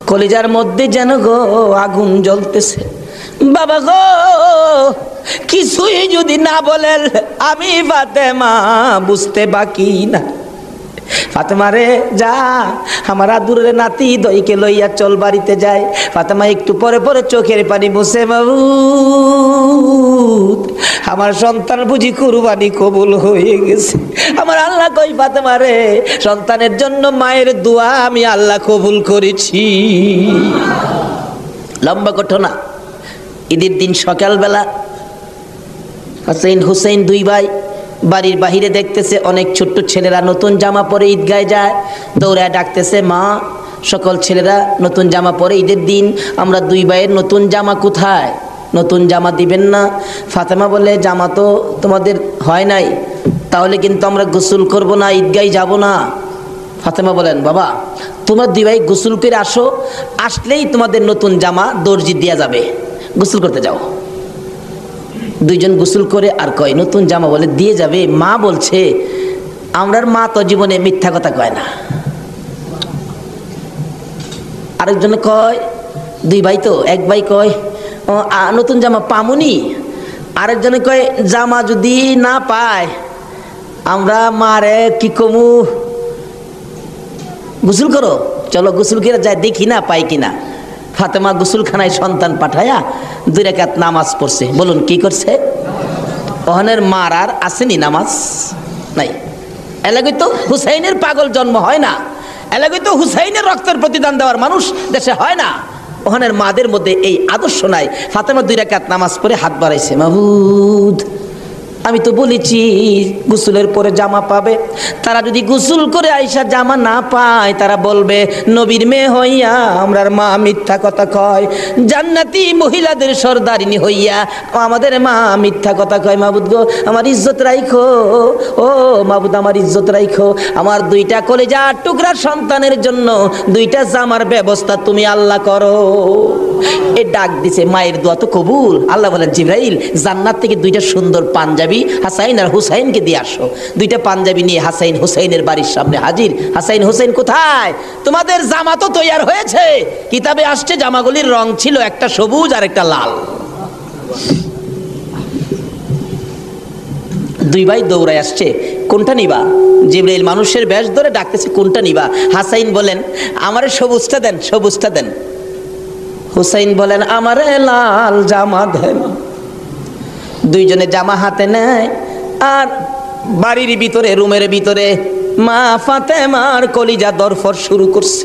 কলিজার মধ্যে যেন গো আগুন জ্বলতেছে। বাবা গো, কিছুই যদি না বলেন আমি ফাতেমা বুঝতে বাকি না। ফাতেমা রে যা, আমার আদুরের নাতি দইকে লইয়া চল বাড়িতে যায়। ফাতেমা একটু পরে পরে চোখের পানি মুছে, মাবুদ আমার সন্তান বুঝি কুরবানি কবুল হয়ে গেছে। আমার আল্লাহ কই ফাতেমা রে, সন্তানের জন্য মায়ের দোয়া আমি আল্লাহ কবুল করেছি। লম্বা ঘটনা। ঈদের দিন সকালবেলা হাসাইন হুসাইন দুই ভাই বাড়ির বাহিরে দেখতেছে অনেক ছোট্ট ছেলেরা নতুন জামা পরে ঈদগায় যায়। দৌড়ায় ডাকতেছে, মা সকল ছেলেরা নতুন জামা পরে ঈদের দিন, আমরা দুই ভাইয়ের নতুন জামা কোথায়? নতুন জামা দিবেন না? ফাতেমা বলে, জামা তো তোমাদের হয় নাই, তাহলে কিন্তু আমরা গোসল করব না, ঈদগায় যাব না। ফাতেমা বলেন, বাবা তোমরা দুই ভাই গোসল করে আসো, আসলেই তোমাদের নতুন জামা দর্জি দেওয়া যাবে, গোসল করতে যাও। দুইজন গোসল করে আর কয় নতুন জামা বলে দিয়ে যাবে। মা বলছে, আমরার মা তো জীবনে মিথ্যা কথা কয় না। আরেকজনে কয়, দুই ভাই তো, এক ভাই কয় নতুন জামা পামুনি, আরেকজনে কয় জামা যদি না পায় আমরা মারে কি কমু, গোসল করো, চলো গোসল করে যাই দেখি না পাই কিনা। ফাতেমা গোসলখানায় সন্তান পাঠায়া 2 রাকাত নামাজ পড়ছে। বলুন কি করছে? ওখানের মার আর আসেনি নামাজ নাই। এলাকায় তো হুসাইনের পাগল জন্ম হয় না, এলাকায় তো হুসাইনের রক্তের প্রতিদান দেওয়ার মানুষ দেশে হয় না। ওখানের মাদের মধ্যে এই আদর্শ নাই। ফাতেমা 2 রাকাত নামাজ পড়ে হাত বাড়াইছে, মাবুদ আমি তো বলেছি গোসলের পরে জামা পাবে। তারা যদি গোসল করে আইসা জামা না পায়, তারা বলবে নবীর মেয়ে হইয়া আমরার মা মিথ্যা কথা কয়, জান্নাতি মহিলাদের সর্দারিনী হইয়া আমাদের মা মিথ্যা কথা কয়। মাবুদ গো আমার ইজ্জত রাইখো, ও মাবুদ আমার ইজ্জত রাইখো। আমার 2টা কলিজার টুকরা সন্তানের জন্য 2টা জামার ব্যবস্থা তুমি আল্লাহ করো। এ ডাক দিছে, মায়ের দোয়া তো কবুল। আল্লাহ বলেন, জিবরাইল জান্নাত থেকে 2টা সুন্দর পাঞ্জাবি হাসাইন আর হুসাইনকে দিয়ে আসো। 2টা পাঞ্জাবি নিয়ে হাসাইন হুসাইনের বাড়ির সামনে হাজির। হাসাইন হুসাইন কোথায়? তোমাদের জামা তো তৈয়ার হয়েছে। কিতাবে আসছে জামাগুলির রং ছিল একটা সবুজ আর একটা লাল। 2 ভাই দৌড়ায় আসছে, কোনটা নিবা? জিবরাইল মানুষের বেশ ধরে ডাকতেছে, কোনটা নিবা? হাসাইন বলেন, আমারে সবুজটা দেন, সবুজটা দেন। হুসাইন বলেন, আমারে লাল জামা দেন। 2জনে জামা হাতে নেয় আর বাড়ির ভিতরে রুমের ভিতরে মা ফাতেমার কলিজা দরফর শুরু করছে।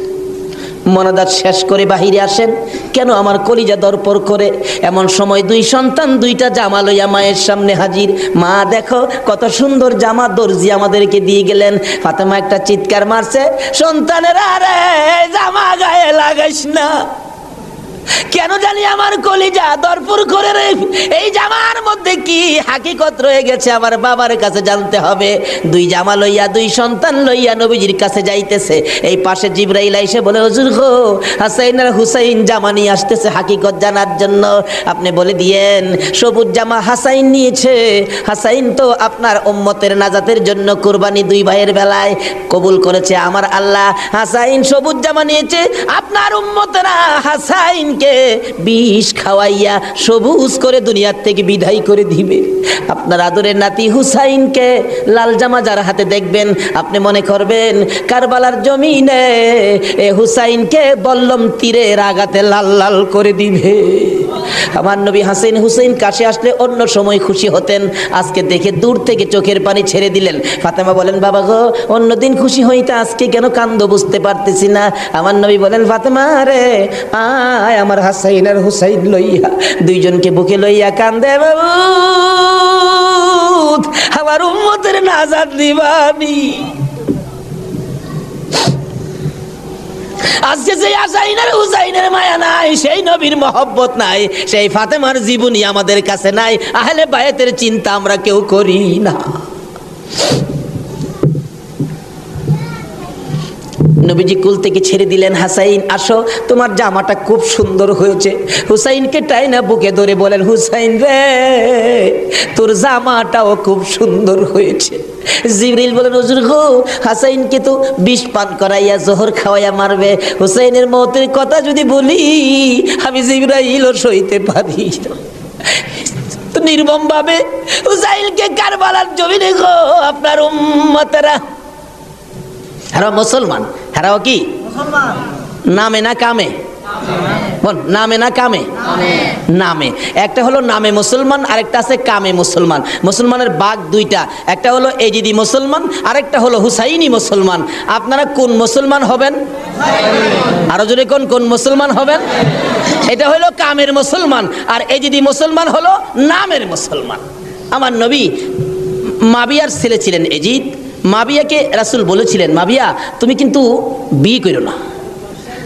মনাদাত শেষ করে বাহিরে আসেন, কেন আমার কলিজা দরপর করে? এমন সময় 2 সন্তান 2টা জামা লইয়া মায়ের সামনে হাজির। মা দেখো কত সুন্দর জামা দর্জি আমাদেরকে দিয়ে গেলেন। ফাতেমা একটা চিৎকার মারছে, সন্তানেরা রে জামা গায়ে লাগাইস না, কেন জানি আমার কলিজা দরপুর করে রে। এই জামার মধ্যে কি হাকিকত রয়ে গেছে আমার বাবার কাছে জানতে হবে। 2 জামা লইয়া 2 সন্তান লইয়া নবীজির কাছে যাইতেছে। এই পাশে জিবরাইল এসে বলে, হুজুর গো হাসাইন আর হুসাইন জামা নিয়ে আসতেছে হাকিকত জানার জন্য, আপনি বলে দিয়েন সবুজ জামা হাসাইন নিয়েছে। হাসাইন তো আপনার উম্মতের নাজাতের জন্য কুরবানি 2 ভাইয়ের বেলায় কবুল করেছে আমার আল্লাহ। হাসাইন সবুজ জামা নিয়েছে, আপনার উম্মতেরা হাসাইন কে বিষ খাওয়াইয়া সবুজ করে দুনিয়ার থেকে বিদায় করে দিবে। আপনার আদরের নাতি হুসাইনকে লাল জামা যার হাতে দেখবেন, আপনি মনে করবেন কারবালার জমিনে এ হুসাইনকে বল্লম তীরের আঘাতে লাল লাল করে দিবে। আমার নবী হাসাইন হুসাইন কাছে আসলে অন্য সময় খুশি হতেন, আজকে দেখে দূর থেকে চোখের পানি ছেড়ে দিলেন। ফাতেমা বলেন, বাবা গো অন্যদিন খুশি হইতে আজকে কেন কান্দো বুঝতে পারতেছি না। আমার নবী বলেন, ফাতেমা রে আয় আমার হাসাইন আর হুসাইন লইয়া। 2জনকে বুকে লইয়া কান্দে, মাবুদ আমার উম্মতের নাজাত দিবানি। আজকে যে হাসাইন আর হুসাইনের মায়া নাই, সেই নবীর মহব্বত নাই, সেই ফাতেমার জীবনী আমাদের কাছে নাই, আহলে বায়াতের চিন্তা আমরা কেউ করি না। নবীজি কুল থেকে ছেড়ে দিলেন, হাসাইন আসো, তোমার জামাটা খুব সুন্দর হয়েছে। হুসাইনকে টাইনা বুকে ধরে বলেন, হুসাইন রে, তোর জামাটাও খুব সুন্দর হয়েছে। জিবরিল বলেন, হুজুর গো, হাসাইনকে তো বিষ পান করাইয়া জোহর খাওয়াইয়া মারবে, হুসাইনের মৌতের কথা যদি বলি আমি জিবরাইলও সইতে পারি না। তো নির্মম ভাবে হুসাইনকে কারবালার জমিনে গো আপনার উম্মতেরা, হারা মুসলমান, হারাও কি নামে না কামে? বল, নামে না কামে? নামে। একটা হলো নামে মুসলমান, আরেকটা আছে কামে মুসলমান। মুসলমানের ভাগ দুইটা, একটা হলো এজিদি মুসলমান, আরেকটা হলো হুসাইনি মুসলমান। আপনারা কোন মুসলমান হবেন? আরো জোরে কোন কোন মুসলমান হবেন? এটা হলো কামের মুসলমান, আর এজিদি মুসলমান হলো নামের মুসলমান। আমার নবী মাবিয়ার ছেলে ছিলেন এজিদ। মাবিয়াকে রাসূল বলেছিলেন, মাবিয়া তুমি কিন্তু বিয়ে করো না।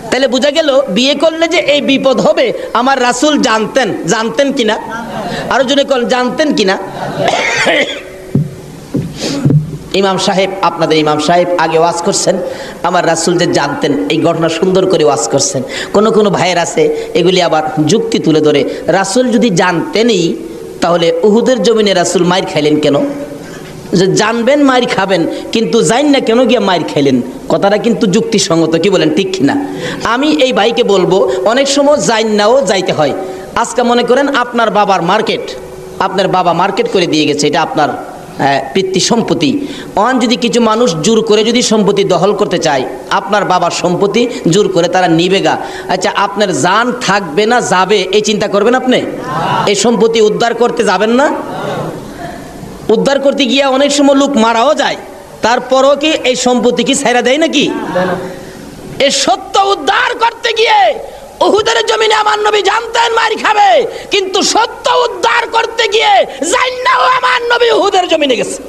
তাহলে বোঝা গেল বিয়ে করলে যে এই বিপদ হবে আমার রাসূল জানতেন। জানতেন কিনা? আরো জনে কোন জানতেন কিনা? ইমাম সাহেব, আপনাদের ইমাম সাহেব আগে ওয়াজ করছেন, আমার রাসূল যে জানতেন এই ঘটনা সুন্দর করে ওয়াজ করছেন। কোন কোন ভাইয়ের আছে এগুলি আবার যুক্তি তুলে ধরে, রাসূল যদি জানতেনই তাহলে উহুদের জমিনে রাসূল মাইর খাইলেন কেন? যে জানবেন মাইর খাবেন, কিন্তু জান না কেন গিয়ে মাইর খাইলেন? কথাটা কিন্তু যুক্তিসঙ্গত, কি বলেন, ঠিক কিনা? আমি এই ভাইকে বলবো, অনেক সময় জান নাও যাইতে হয়। আজকে মনে করেন আপনার বাবার মার্কেট, আপনার বাবা মার্কেট করে দিয়ে গেছে, এটা আপনার পিতৃ সম্পত্তি। অন যদি কিছু মানুষ জোর করে যদি সম্পত্তি দখল করতে চায়, আপনার বাবার সম্পত্তি জোর করে তারা নিবে গা, আচ্ছা আপনার জান থাকবে না যাবে এই চিন্তা করবেন আপনি? এই সম্পত্তি উদ্ধার করতে যাবেন না? উদ্ধার করতে গিয়ে অনেক সময় লোক মারাও যায়, তারপরও কি এই সম্পত্তি কি ছাইরা দেয় নাকি? এই সত্য উদ্ধার করতে গিয়ে উহুদের জমিনে আমার নবী জানতেন মারি খাবে, কিন্তু সত্য উদ্ধার করতে গিয়ে জান্নাও আমার নবী উহুদের জমিনে গেছে।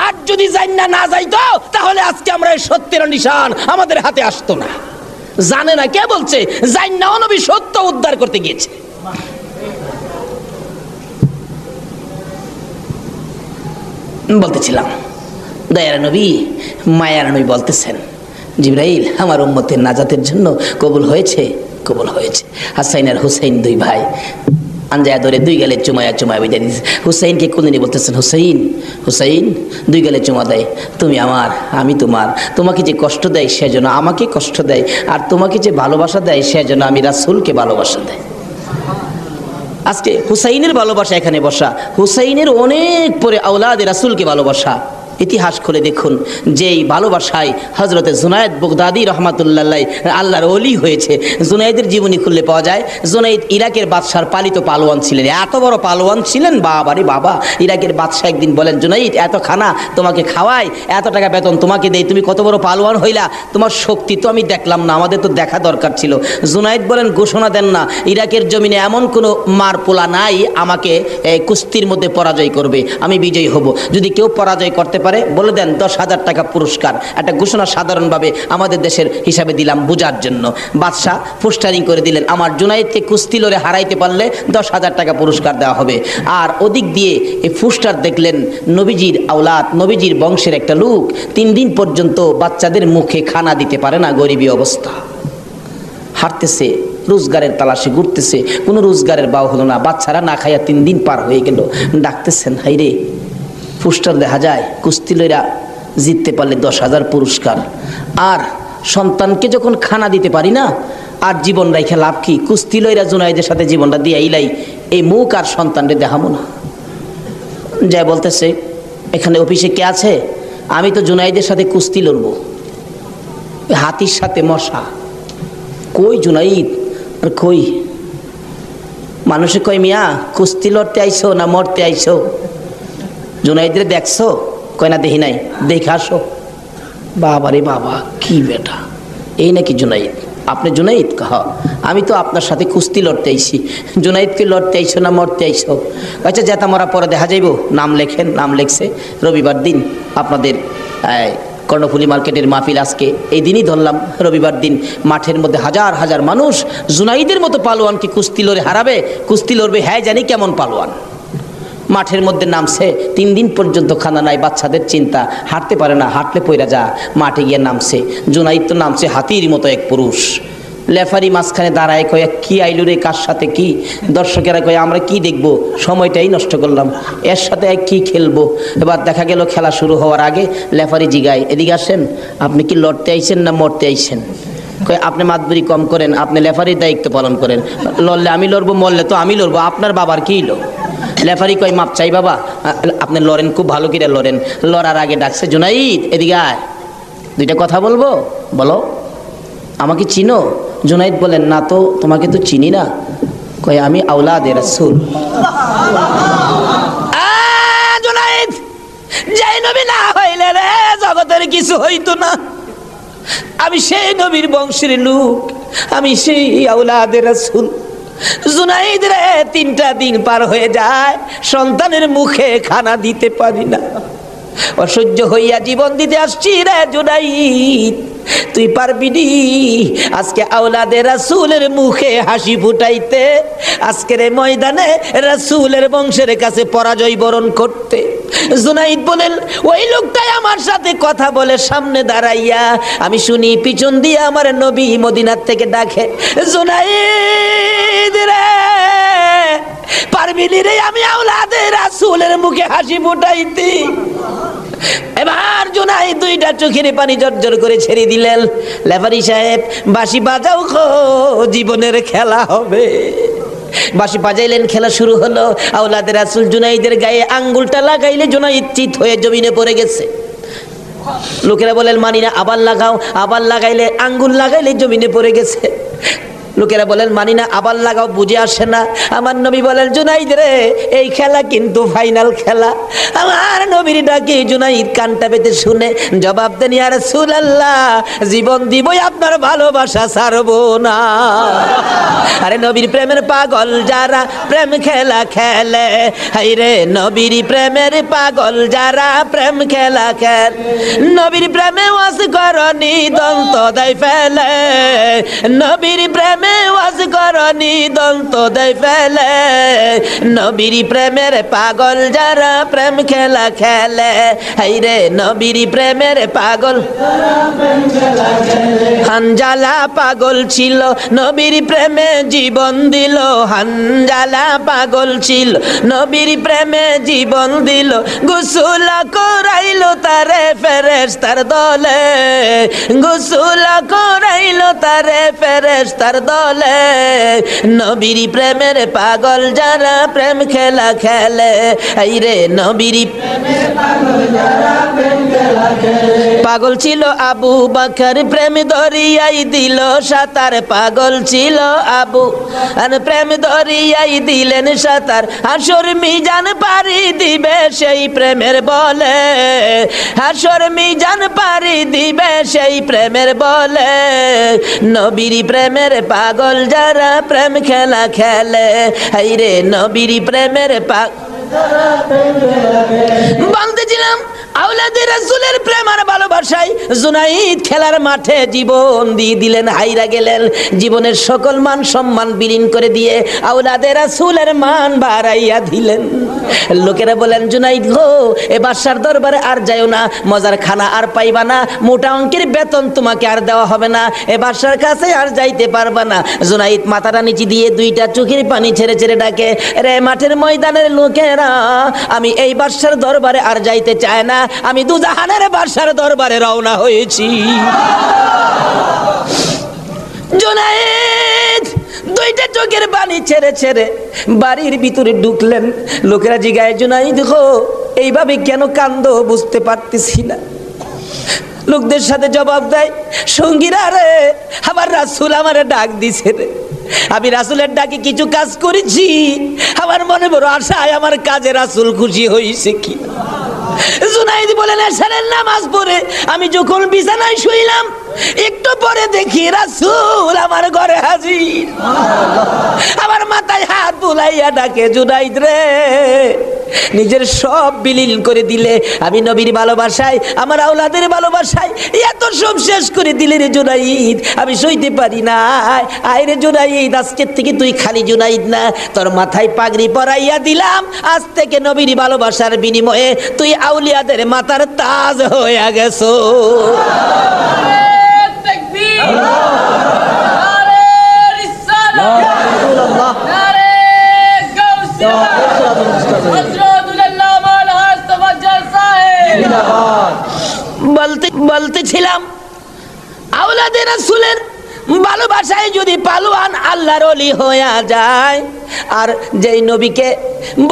আর যদি জান্না না যাইতো তাহলে আজকে আমরা এই সত্যের নিশান আমাদের হাতে আসতো না। জানে না কে বলছে? জান্নাও নবী সত্য উদ্ধার করতে গিয়েছে। বলতেছিলাম দয়ার নবী, মায়ার নবী বলতেছেন, জিবরাইল আমার উম্মতের নাজাতের জন্য কবুল হয়েছে, কবুল হয়েছে। হাসাইন আর হুসাইন দুই ভাই আঞ্জায়া ধরে দুই গালে চুমায়া চুমায়া বিদায় দিয়েছে। হুসাইনকে কোনদিনই বলতেছেন, হুসাইন, হুসাইন, দুই গালে চুমা দেয়, তুমি আমার, আমি তোমার। তোমাকে যে কষ্ট দেয় সেজন্য আমাকে কষ্ট দেয়, আর তোমাকে যে ভালোবাসা দেয় সেজন্য আমি রাসূলকে ভালোবাসা দেয়। আজকে হুসাইনের ভালোবাসা এখানে বসা, হুসাইনের অনেক পরে আওলাদে রাসূলকে ভালোবাসা। ইতিহাস খুলে দেখুন, যেই ভালোবাসায় হযরতে জুনায়েদ বাগদাদী রহমাতুল্লাহ আল্লাহর ওলি হয়েছে। জুনায়েদের জীবনী খুললে পাওয়া যায়, জুনায়েদ ইরাকের বাদশার পালিত পালোয়ান ছিলেন। এত বড় পালোয়ান ছিলেন, বাবারে বাবা। ইরাকের বাদশাহ একদিন বলেন, জুনায়েদ এত খানা তোমাকে খাওয়াই, এত টাকা বেতন তোমাকে দেই, তুমি কত বড় পালোয়ান হইলা, তোমার শক্তি তো আমি দেখলাম না, আমাদের তো দেখা দরকার ছিল। জুনায়েদ বলেন, ঘোষণা দেন না, ইরাকের জমিনে এমন কোনো মারপোলা নাই আমাকে কুস্তির মধ্যে পরাজয় করবে, আমি বিজয়ী হব। যদি কেউ পরাজয় করতে পারে বলে দেন 10,000 টাকা পুরস্কার। একটা ঘোষণা সাধারণভাবে আমাদের দেশের হিসাবে দিলাম বোঝার জন্য। বাদশাহ পোস্টারিং করে দিলেন, আমার জুনায়েদকে কুস্তি লড়ে হারাইতে পারলে 10,000 টাকা পুরস্কার দেওয়া হবে। আর ওদিক দিয়ে এই পোস্টার দেখলেন নবীজির আওলাদ, নবীজির বংশের একটা লোক 3 দিন পর্যন্ত বাচ্চাদের মুখে খানা দিতে পারে না, গরিবী অবস্থা, হাঁটতেছে, রোজগারের তালাশে ঘুরতেছে, কোনো রোজগারের বাও হলো না, বাচ্চারা না খাইয়া 3 দিন পার হয়ে গেল। ডাকতেছেন, হাইরে পোস্টার দেখা যায় কুস্তি লইরা জিততে পারলে 10,000 পুরস্কার, আর সন্তানকে যখন খানা দিতে পারি না, আর জীবন রাইখা লাভ কি? কুস্তি লইরা জুনায়েদের সাথে জীবনটা দিয়ে ইলাই, এই মুখ আর সন্তানরে দেখাবো না। যাই বলতেছে, এখানে অফিসে কে আছে? আমি তো জুনায়েদের সাথে কুস্তি লড়বো, হাতির সাথে মশা। কই জুনায়েদ? আর কই? মানুষে কই, মিয়া কুস্তি লড়তে আইছো না মরতে আইছো? জুনায়েদরে দেখছো? কয় না দেখি নাই, দেখে আসো। বাবারে বাবা, কি বেটা, এই নাকি জুনায়েদ? আপনি জুনায়েদ? কহ, আমি তো আপনার সাথে কুস্তি লড়তে আইছি। জুনায়েদকে লড়তে আইছো না মরতে আইছো? আচ্ছা যেটা মরা পরে দেখা যাইব, নাম লেখেন। নাম লেখছে, রবিবার দিন আপনাদের কর্ণফুলী মার্কেটের মাহফিল আজকে এই দিনই ধরলাম, রবিবার দিন মাঠের মধ্যে হাজার হাজার মানুষ জুনায়েদের মতো পালোয়ানকে কুস্তি লড়ে হারাবে, কুস্তি লড়বে। হ্যাঁ জানি কেমন পালোয়ান, মাঠের মধ্যে নামছে, 3 দিন পর্যন্ত খানা নাই, বাচ্চাদের চিন্তা, হাঁটতে পারে না, হাঁটলে পয়রা যা। মাঠে গিয়ে নামছে, জুনাইদ তো নামছে হাতির মতো এক পুরুষ। লেফারি মাঝখানে দাঁড়ায়, কয়ে কি আইলু রে, কার সাথে কি? দর্শকেরা কয়ে আমরা কি দেখবো, সময়টাই নষ্ট করলাম, এর সাথে কি খেলবো। এবার দেখা গেল খেলা শুরু হওয়ার আগে লেফারি জিগায়, এদিকে আসেন, আপনি কি লড়তে আইছেন না মরতে আইছেন? কয়ে আপনি মাতবরি কম করেন, আপনি লেফারির দায়িত্ব পালন করেন, লড়লে আমি লড়বো, মরলে তো আমি লড়বো, আপনার বাবার কি লো? লেফারি কয় মাপ চাই বাবা, আপনি লড়েন, খুব ভালো করে লড়েন। লড়ার আগে ডাকছে, জুনাইদ এদিকে আয়, 2টা কথা বলবো, বলো। আমাকে চিনো? জুনাইদ বলেন, না তো, তোমাকে তো চিনি না। কয় আমি আওলাদে রাসূল। জুনাইদ, যেই নবী না হইলে রে জগতের কিছু হইতো না। আমি সেই নবীর বংশের লোক, আমি সেই আওলাদে রাসূল। জুনাইদ রে, 3টা দিন পার হয়ে যায়, সন্তানের মুখে খানা দিতে পারি না, অসহ্য হইয়া জীবন দিতে আসছি রে জুনাইদ। তুই পারবি নি আজকে আওলাদে রাসূলের মুখে হাসি ফুটাইতে, আজকের এই ময়দানে রাসূলের বংশের কাছে পরাজয় বরণ করতে? জুনাইদ বলেন, ওই লোকটাই আমার সাথে কথা বলে সামনে দাঁড়াইয়া, আমি শুনি পিছন দিয়ে আমার নবী মদিনার থেকে ডাকে, জুনাইদ রে, পারবি নি রে আমি আওলাদে রাসূলের মুখে হাসি ফুটাইতে? এবার জুনাইদ 2টা চোখের পানি জর্জর করে ছেড়ে দিলেন। লেফারি সাহেব, বাঁশি বাজাও খো, জীবনের খেলা হবে। বাঁশি বাজাইলেন, খেলা শুরু হলো। আওলাদে রাসূল জুনাইদের গায়ে আঙ্গুলটা লাগাইলে জুনাইদ চিত হয়ে জমিনে পড়ে গেছে। লোকেরা বলেন, মানি না, আবার লাগাও। আবার লাগাইলে, আঙ্গুল লাগাইলে জমিনে পড়ে গেছে। লোকেরা বলেন, মানি না, আবার লাগাও, বুঝে আসে না। আমার নবী বলেন, জুনাইদ রে, এই খেলা কিন্তু ফাইনাল খেলা। আমার নবীর ডাকে জুনাইদ কানটা পেতে শুনে জবাব দেন, ইয়া রাসূলুল্লাহ, জীবন দিবই, আপনার ভালোবাসা ছাড়বো না। আরে নবীর প্রেমের পাগল যারা প্রেম খেলা খেলে, হাই রে নবীর প্রেমের পাগল যারা প্রেম খেলা খেল, নবীর প্রেমে ওয়াজ করনি দন্ত দেয় ফেলে, নবীর প্রেমে ওয়াজ করনি দন্ত দেয় ফেলে, নবীর প্রেমের পাগল যারা প্রেম খেলা খেলে, হাই রে নবীর প্রেমের পাগল। হানজালা পাগল ছিল, নবীর প্রেমে জীবন দিল, হানজালা পাগল ছিল, নবীর প্রেমে জীবন দিল, গোসল করাইলো তারে ফেরেশতার দলে, গোসল করাইলো তারে ফেরেশতার দলে, নবীর প্রেমের পাগল যারা প্রেম খেলা খেলে, এই রে নবীর প্রেমের পাগল যারা প্রেম খেলা খেলে। পাগল ছিল আবু বকর, প্রেম দরিয়াই দিল সাঁতার, পাগল ছিল আবু আর প্রেম দরিয়াই দিলেন সাঁতার, হাসর মিজান পারি দিবে সেই প্রেমের বলে, হাসর মিজান পারি দিবে সেই প্রেমের বলে, নবীর প্রেমের পাগল যারা প্রেম খেলা খেলে, হাই রে নবীর প্রেমের পাগল। বলতেছিলাম আওলাদে রাসূলের প্রেম আর ভালোবাসায় জুনাইদ খেলার মাঠে জীবন দিয়ে দিলেন, হাইরা গেলেন, জীবনের সকল মান সম্মান বিলীন করে দিয়ে আওলাদে রাসূলের মান বাড়াইয়া দিলেন। লোকেরা বলেন, জুনাইদ গো, এ বাদশার দরবারে আর যাইও না, মজার খানা আর পাইবা না, মোটা অঙ্কের বেতন তোমাকে আর দেওয়া হবে না, এ বাদশার কাছে আর যাইতে পারবা না। জুনাইদ মাথাটা নিচে দিয়ে 2টা চোখের পানি ছেড়ে ছেড়ে ডাকে, রে মাঠের ময়দানের লোকেরা, আমি এই বাদশার দরবারে আর যাইতে চাই না, আমি দুজাহানের বাদশার দরবারে রওনা হয়েছি। জুনাইদ 2টা চোখের পানি ছেড়ে ছেড়ে বাড়ির ভিতরে ঢুকলেন। লোকেরা জিগায়, জুনাইদ গো, এইভাবে কেন কান্দো বুঝতে পারতেছি না। লোকদের সাথে জবাব দেয়, সঙ্গীরা রে, আমার রাসূল আমারে ডাক দিছে রে, আমি রাসূলের ডাকে কিছু কাজ করেছি, আমার মনে বড় আশায় আমার কাজে রাসূল খুশি হয়েছে কি। জুনাইদ বলেন, এশারের নামাজ পড়ে আমি যখন বিছানায় শুইলাম, একটু পরে দেখি রাসূল আমার ঘরে হাজির। আমার মাথায় হাত বুলাইয়া ডাকে, জুনাইদ রে, নিজের সব বিলীন করে দিলে, আমি নবীর ভালোবাসায়, আমার আওলাদের ভালোবাসায় এত সব শেষ করে দিলে রে জুনাইদ, আমি সইতে পারি না। আয় রে জুনাইদ, আজকের থেকে তুই খালি জুনাইদ না, তোর মাথায় পাগড়ি পরাইয়া দিলাম। আজ থেকে নবীর ভালোবাসার বিনিময়ে তুই আউলিয়াদের মাথার তাজ হয়ে গেছো। বলতেছিলাম আওলাদে রাসূলের ভালোবাসায় যদি পালোয়ান আল্লাহর ওলি হয়ে যায়, আর যেই নবীকে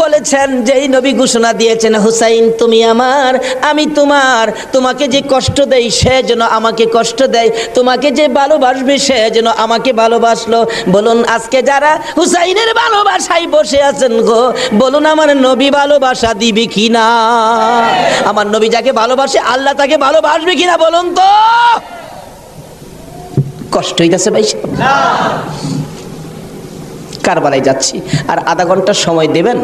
বলেছেন, যেই নবী ঘোষণা দিয়েছেন, হুসাইন তুমি আমার, আমি তোমার, তোমাকে যে কষ্ট দেই সে যেন আমাকে কষ্ট দেয়, তোমাকে যে ভালোবাসবে সে যেন আমাকে ভালোবাসলো। বলুন আজকে যারা হুসাইনের ভালোবাসায় বসে আছেন গো, বলুন আমার নবী ভালোবাসা দিবে কিনা? আমার নবী যাকে ভালোবাসে আল্লাহ তাকে ভালোবাসবে কিনা বলুন তো? কষ্ট হইতেছে ভাই, কারবালায় যাচ্ছি, আর আধা ঘন্টা সময় দেবেন?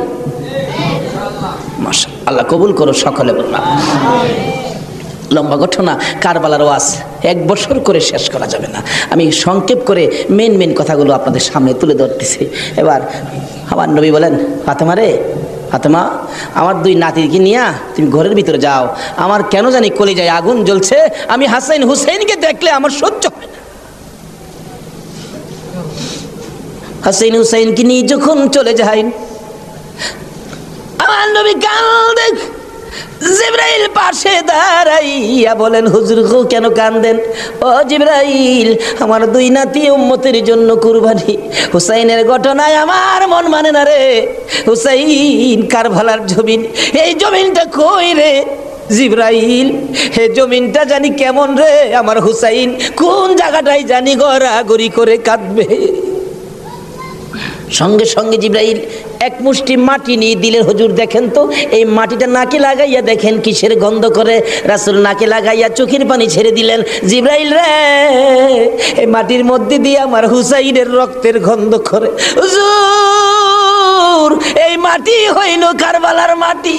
মাশাআল্লাহ, আল্লাহ কবুল করো সকলে বললাম। লম্বা ঘটনা, কারবালার ওয়াজ 1 বছর করে শেষ করা যাবে না। আমি সংক্ষেপ করে মেন কথাগুলো আপনাদের সামনে তুলে ধরতেছি। এবার আমার নবী বলেন, ফাতেমা রে, ফাতেমা, আমার 2 নাতিকে নিয়ে তুমি ঘরের ভিতরে যাও, আমার কেন জানি কলিজায় আগুন জ্বলছে, আমি হাসাইন হুসাইনকে দেখলে আমার সহ্য হয় না। হাসাইন হুসাইনকে নিয়ে যখন চলে যাই, আমার নবী কান্দে। জিবরাইল পাশে দাঁড়াইয়া বলেন, হুজুর গো কেন কান্দেন? ও জিবরাইল, আমার 2 নাতি উম্মতের জন্য কুরবানি। হুসাইনের ঘটনায় আমার মন মানে না রে। হুসাইন কারবালার জমিন, এই জমিনটা কই রে জিবরাইল? হে জমিনটা জানি কেমন রে, আমার হুসাইন কোন জায়গাটাই জানি গড়াগড়ি করে কাঁদবে। সঙ্গে সঙ্গে জিবরাইল 1 মুষ্টি মাটি নিয়ে দিলেন। হুজুর দেখেন তো, এই মাটিটা নাকে লাগাইয়া দেখেন কিসের গন্ধ করে। রাসূল নাকে লাগাইয়া চোখের পানি ছেড়ে দিলেন। জিবরাইল রে, এই মাটির মধ্যে দিয়ে আমার হুসাইনের রক্তের গন্ধ করে। হুজুর, এই মাটি হইল কারবালার মাটি।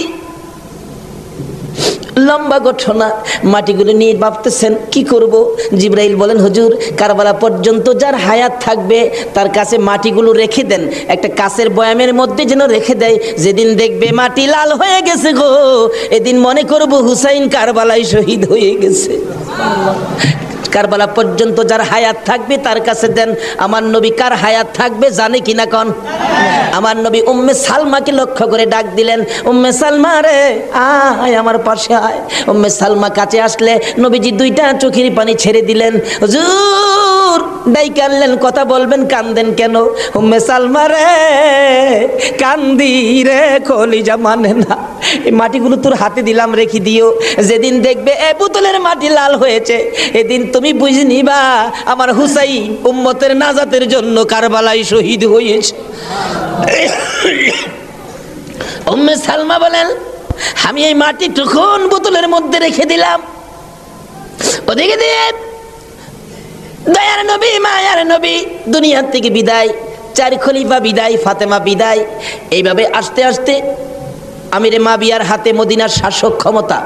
লম্বা ঘটনা, মাটিগুলো নিয়ে ভাবতেছেন কি করব। জিবরাইল বলেন, হুজুর কারবালা পর্যন্ত যার হায়াত থাকবে তার কাছে মাটিগুলো রেখে দেন, একটা কাচের বয়ামের মধ্যে যেন রেখে দেয়। যেদিন দেখবে মাটি লাল হয়ে গেছে গো, এদিন মনে করব হুসাইন কারবালায় শহীদ হয়ে গেছে। কারবালা পর্যন্ত যার হায়াত থাকবে তার কাছে দেন। আমার নবী কার হায়াত থাকবে জানে কিনা কোন? আমার নবী উম্মে সালমাকে লক্ষ্য করে ডাক দিলেন, উম্মে সালমা রে আয় আমার পাশে আয়। উম্মে সালমা কাছে আসলে নবীজি 2টা চোখের পানি ছেড়ে দিলেন। হুজুর ডাইকে আনলেন, কথা বলবেন, কান্দেন কেন? উম্মে সালমা রে কান্দি রে, কলিজা মানে না, এই মাটিগুলো তোর হাতে দিলাম, রেখে দিও। যেদিন দেখবে এ বোতলের মাটি লাল হয়েছে, এদিন তুমি বুঝে নিবা আমার হুসাইন উম্মতের নাজাতের জন্য কারবালায় শহীদ হয়েছে। উম্মে সালমা বলেন, আমি এই মাটি তখন বোতলের মধ্যে রেখে দিলাম। ওদিকে দিয়ে দয়ার নবী, মায়ার নবী দুনিয়ার থেকে বিদায়, 4 খলিফা বিদায়, ফাতেমা বিদায়। এইভাবে আস্তে আস্তে আমিরে মাবিয়ার হাতে মদিনার শাসক ক্ষমতা।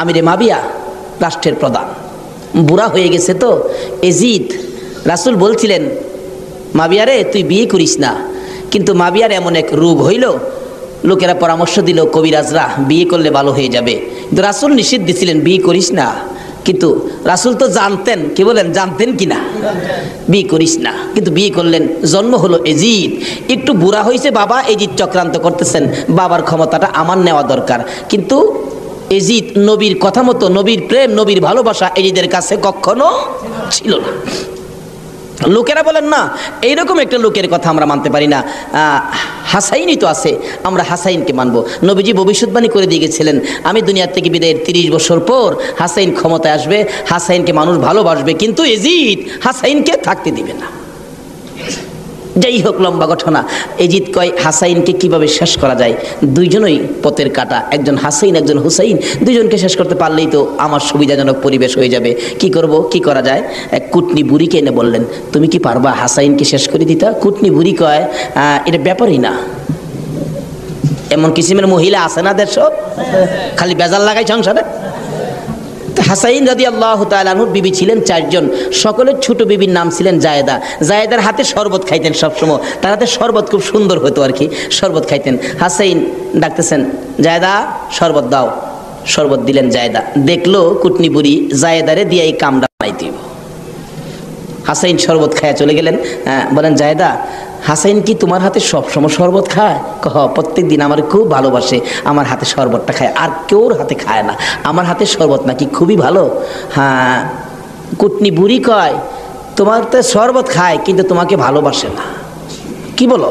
আমিরে মাবিয়া রাষ্ট্রের প্রধান, বুড়া হয়ে গেছে তো। এজিদ রাসূল বলছিলেন, মাবিয়ারে তুই বিয়ে করিস না, কিন্তু মাবিয়ার এমন এক রোগ হইল, লোকেরা পরামর্শ দিল কবিরাজরা বিয়ে করলে ভালো হয়ে যাবে, কিন্তু রাসূল নিষেধ দিছিলেন বিয়ে করিস না। কিন্তু রাসূল তো জানতেন, কি বলেন, জানতেন কিনা বিয়ে করিস না, কিন্তু বিয়ে করলেন। জন্ম হলো এজিদ। একটু বুড়া হয়েছে বাবা, এজিদ চক্রান্ত করতেছেন, বাবার ক্ষমতাটা আমার নেওয়া দরকার। কিন্তু এজিদ নবীর কথা মতো, নবীর প্রেম, নবীর ভালোবাসা এজিদের কাছে কখনো ছিল না। লোকেরা বলেন না, এইরকম একটা লোকের কথা আমরা মানতে পারি না, হাসাইনই তো আছে, আমরা হাসাইনকে মানব। নবীজি ভবিষ্যৎবাণী করে দিয়ে গেছিলেন, আমি দুনিয়ার থেকে বিদায়ের 30 বছর পর হাসাইন ক্ষমতায় আসবে, হাসাইনকে মানুষ ভালোবাসবে, কিন্তু এজিদ হাসাইনকে থাকতে দিবে না। যাই হোক, লম্বা ঘটনা। এজিদ কয় হাসাইনকে কিভাবে শেষ করা যায়, দুইজনই পথের কাটা, একজন হাসাইন একজন হুসাইন, দুইজনকে শেষ করতে পারলেই তো আমার সুবিধাজনক পরিবেশ হয়ে যাবে। কি করব, কি করা যায়? এক কুটনি বুড়িকে এনে বললেন, তুমি কি পারবা হাসাইনকে শেষ করে দিতা? কুটনি বুড়ি কয়, এটা ব্যাপারই না। এমন কিসিমের মহিলা আছে না দেশ, খালি বেজাল লাগাই সংসারে। হাসাইন রাদিয়াল্লাহু তাআলা আনহুর বিবি ছিলেন 4 জন, সকলের ছোট বিবির নাম ছিলেন জায়েদা। জায়েদার হাতে শরবত খাইতেন সবসময়, তার হাতে শরবত খুব সুন্দর হতো আর কি, শরবত খাইতেন। হাসাইন ডাকতেছেন, জায়েদা শরবত দাও। শরবত দিলেন জায়েদা। দেখলো কুটনি বুড়ি জায়েদারে দিয়ে এই কামটা বানাইতে। হাসাইন শরবত খায়া চলে গেলেন। বলেন, জায়েদা হাসাইন কি তোমার হাতে সবসময় শরবত খায়? প্রত্যেক দিন আমার খুব ভালোবাসে, আমার হাতে শরবতটা খায়, আর কেউর হাতে খায় না, আমার হাতে শরবত নাকি খুবই ভালো। হ্যাঁ। কুটনি বুড়ি কয়, তোমার তো শরবত খায় কিন্তু তোমাকে ভালোবাসে না। কি বলো?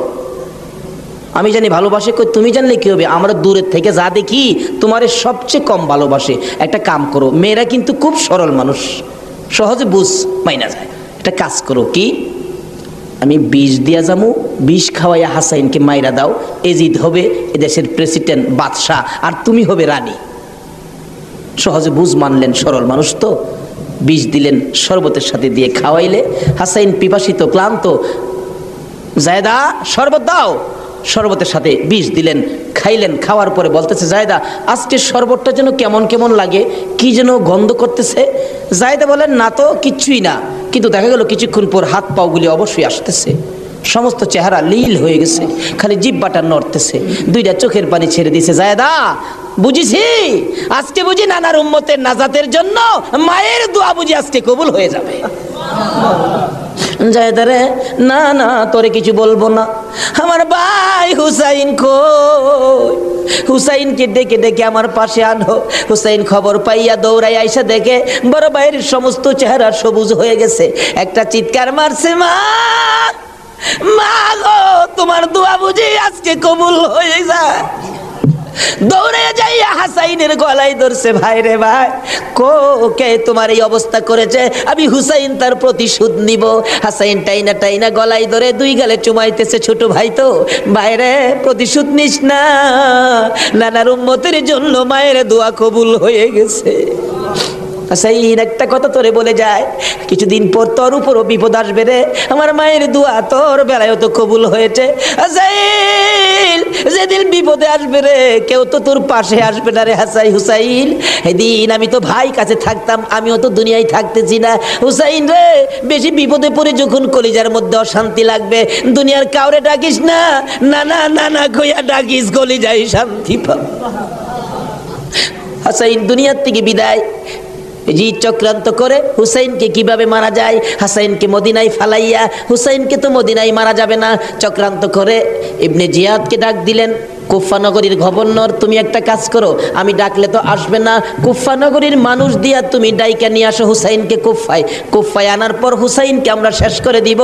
আমি জানি ভালোবাসে। কই, তুমি জানলে কি হবে, আমরা দূরের থেকে যা দেখি তোমারে সবচেয়ে কম ভালোবাসে। একটা কাম করো, মেয়েরা কিন্তু খুব সরল মানুষ, সহজে বুঝ মাইনা যায়। একটা কাজ করো, কি? আমি বিষ দিয়া যামু, বিষ খাওয়াইয়া হাসাইনকে মাইরা দাও। এজিদ হবে এদেশের প্রেসিডেন্ট, বাদশাহ, আর তুমি হবে রানী। সহজে বুঝ মানলেন, সরল মানুষ তো। বিষ দিলেন, শরবতের সাথে দিয়ে খাওয়াইলে। হাসাইন পিপাসিত, ক্লান্ত। জায়েদা শরবত দাও। শরবতের সাথে বিষ দিলেন, খাইলেন। খাওয়ার পরে বলতেছে, জায়েদা আজকে শরবতটা যেন কেমন কেমন লাগে, কি যেন গন্ধ করতেছে। জায়েদা বলেন, না তো কিচ্ছুই না, কিন্তু দেখা গেল কিছুক্ষণ পর হাত পাগুলি অবশ্যই আসতেছে, সমস্ত চেহারা লীল হয়ে গেছে, খালি জিহ্বাটা নড়তেছে, দুইটা চোখের পানি ছেড়ে দিয়েছে। জায়েদা বুঝিছি, আজকে বুঝি নানার উম্মতের নাজাতের জন্য মায়ের দোয়া বুঝি আজকে কবুল হয়ে যাবে। জায়েদারে, না না তোরে কিছু বলবো না, আমার ভাই হুসাইন কই? হুসাইনকে ডেকে ডেকে আমার পাশে আনো। হুসাইন খবর পাইয়া দৌড়াই আইসা দেখে বড় ভাইয়ের সমস্ত চেহারা সবুজ হয়ে গেছে। একটা চিৎকার মারছে, মা মা গো, তোমার দোয়া বুঝি আজকে কবুল হয়ে যায়। দৌড়ে যাইয়া হাসাইনের গলায় ধরছে, ভাই রে ভাই, কে তোমার এই অবস্থা করেছে? আমি হুসাইন তার প্রতিশোধ নিব। হাসাইন টাইনা টাইনা গলায় ধরে দুই গালে চুমাইতেছে, ছোট ভাই তো, ভাইরে প্রতিশোধ নিস না, নানার উম্মতের জন্য মায়ের দোয়া কবুল হয়ে গেছে। হাসাইন একটা কথা তোরে বলে যায়, কিছুদিন পর তোর উপরও বিপদ আসবে রে, আমার মায়ের দোয়া তোর বেলায় তো কবুল হয়েছে। হাসাইন যেদিন বিপদে আসবে রে, কেউ তো তোর পাশে আসবে না রে হুসাইন। এদিন আমি তো ভাই কাছে থাকতাম, আমিও তো দুনিয়ায় থাকতেছি না। হুসাইন রে, বেশি বিপদে পড়ে যখন কলিজার মধ্যে অশান্তি লাগবে, দুনিয়ার কাউরে ডাকিস না, নানা নানা কইয়া ডাকিস, কলিজায় শান্তি পাব। হাসাইন দুনিয়ার থেকে বিদায়। জিদ চক্রান্ত করে হুসাইনকে কিভাবে মারা যায়, হাসাইনকে মদিনায় ফালাইয়া, হুসাইনকে তো মদিনায় মারা যাবে না, চক্রান্ত করে ইবনে জিয়াদকে ডাক দিলেন। কুফা নগরীর গভর্নর, তুমি একটা কাজ করো, আমি ডাকলে তো আসবে না, কুফা নগরীর মানুষ দিয়া তুমি ডাইকা নিয়ে আসো হুসাইনকে কুফায়। কুফায় আনার পর হুসাইনকে আমরা শেষ করে দিব,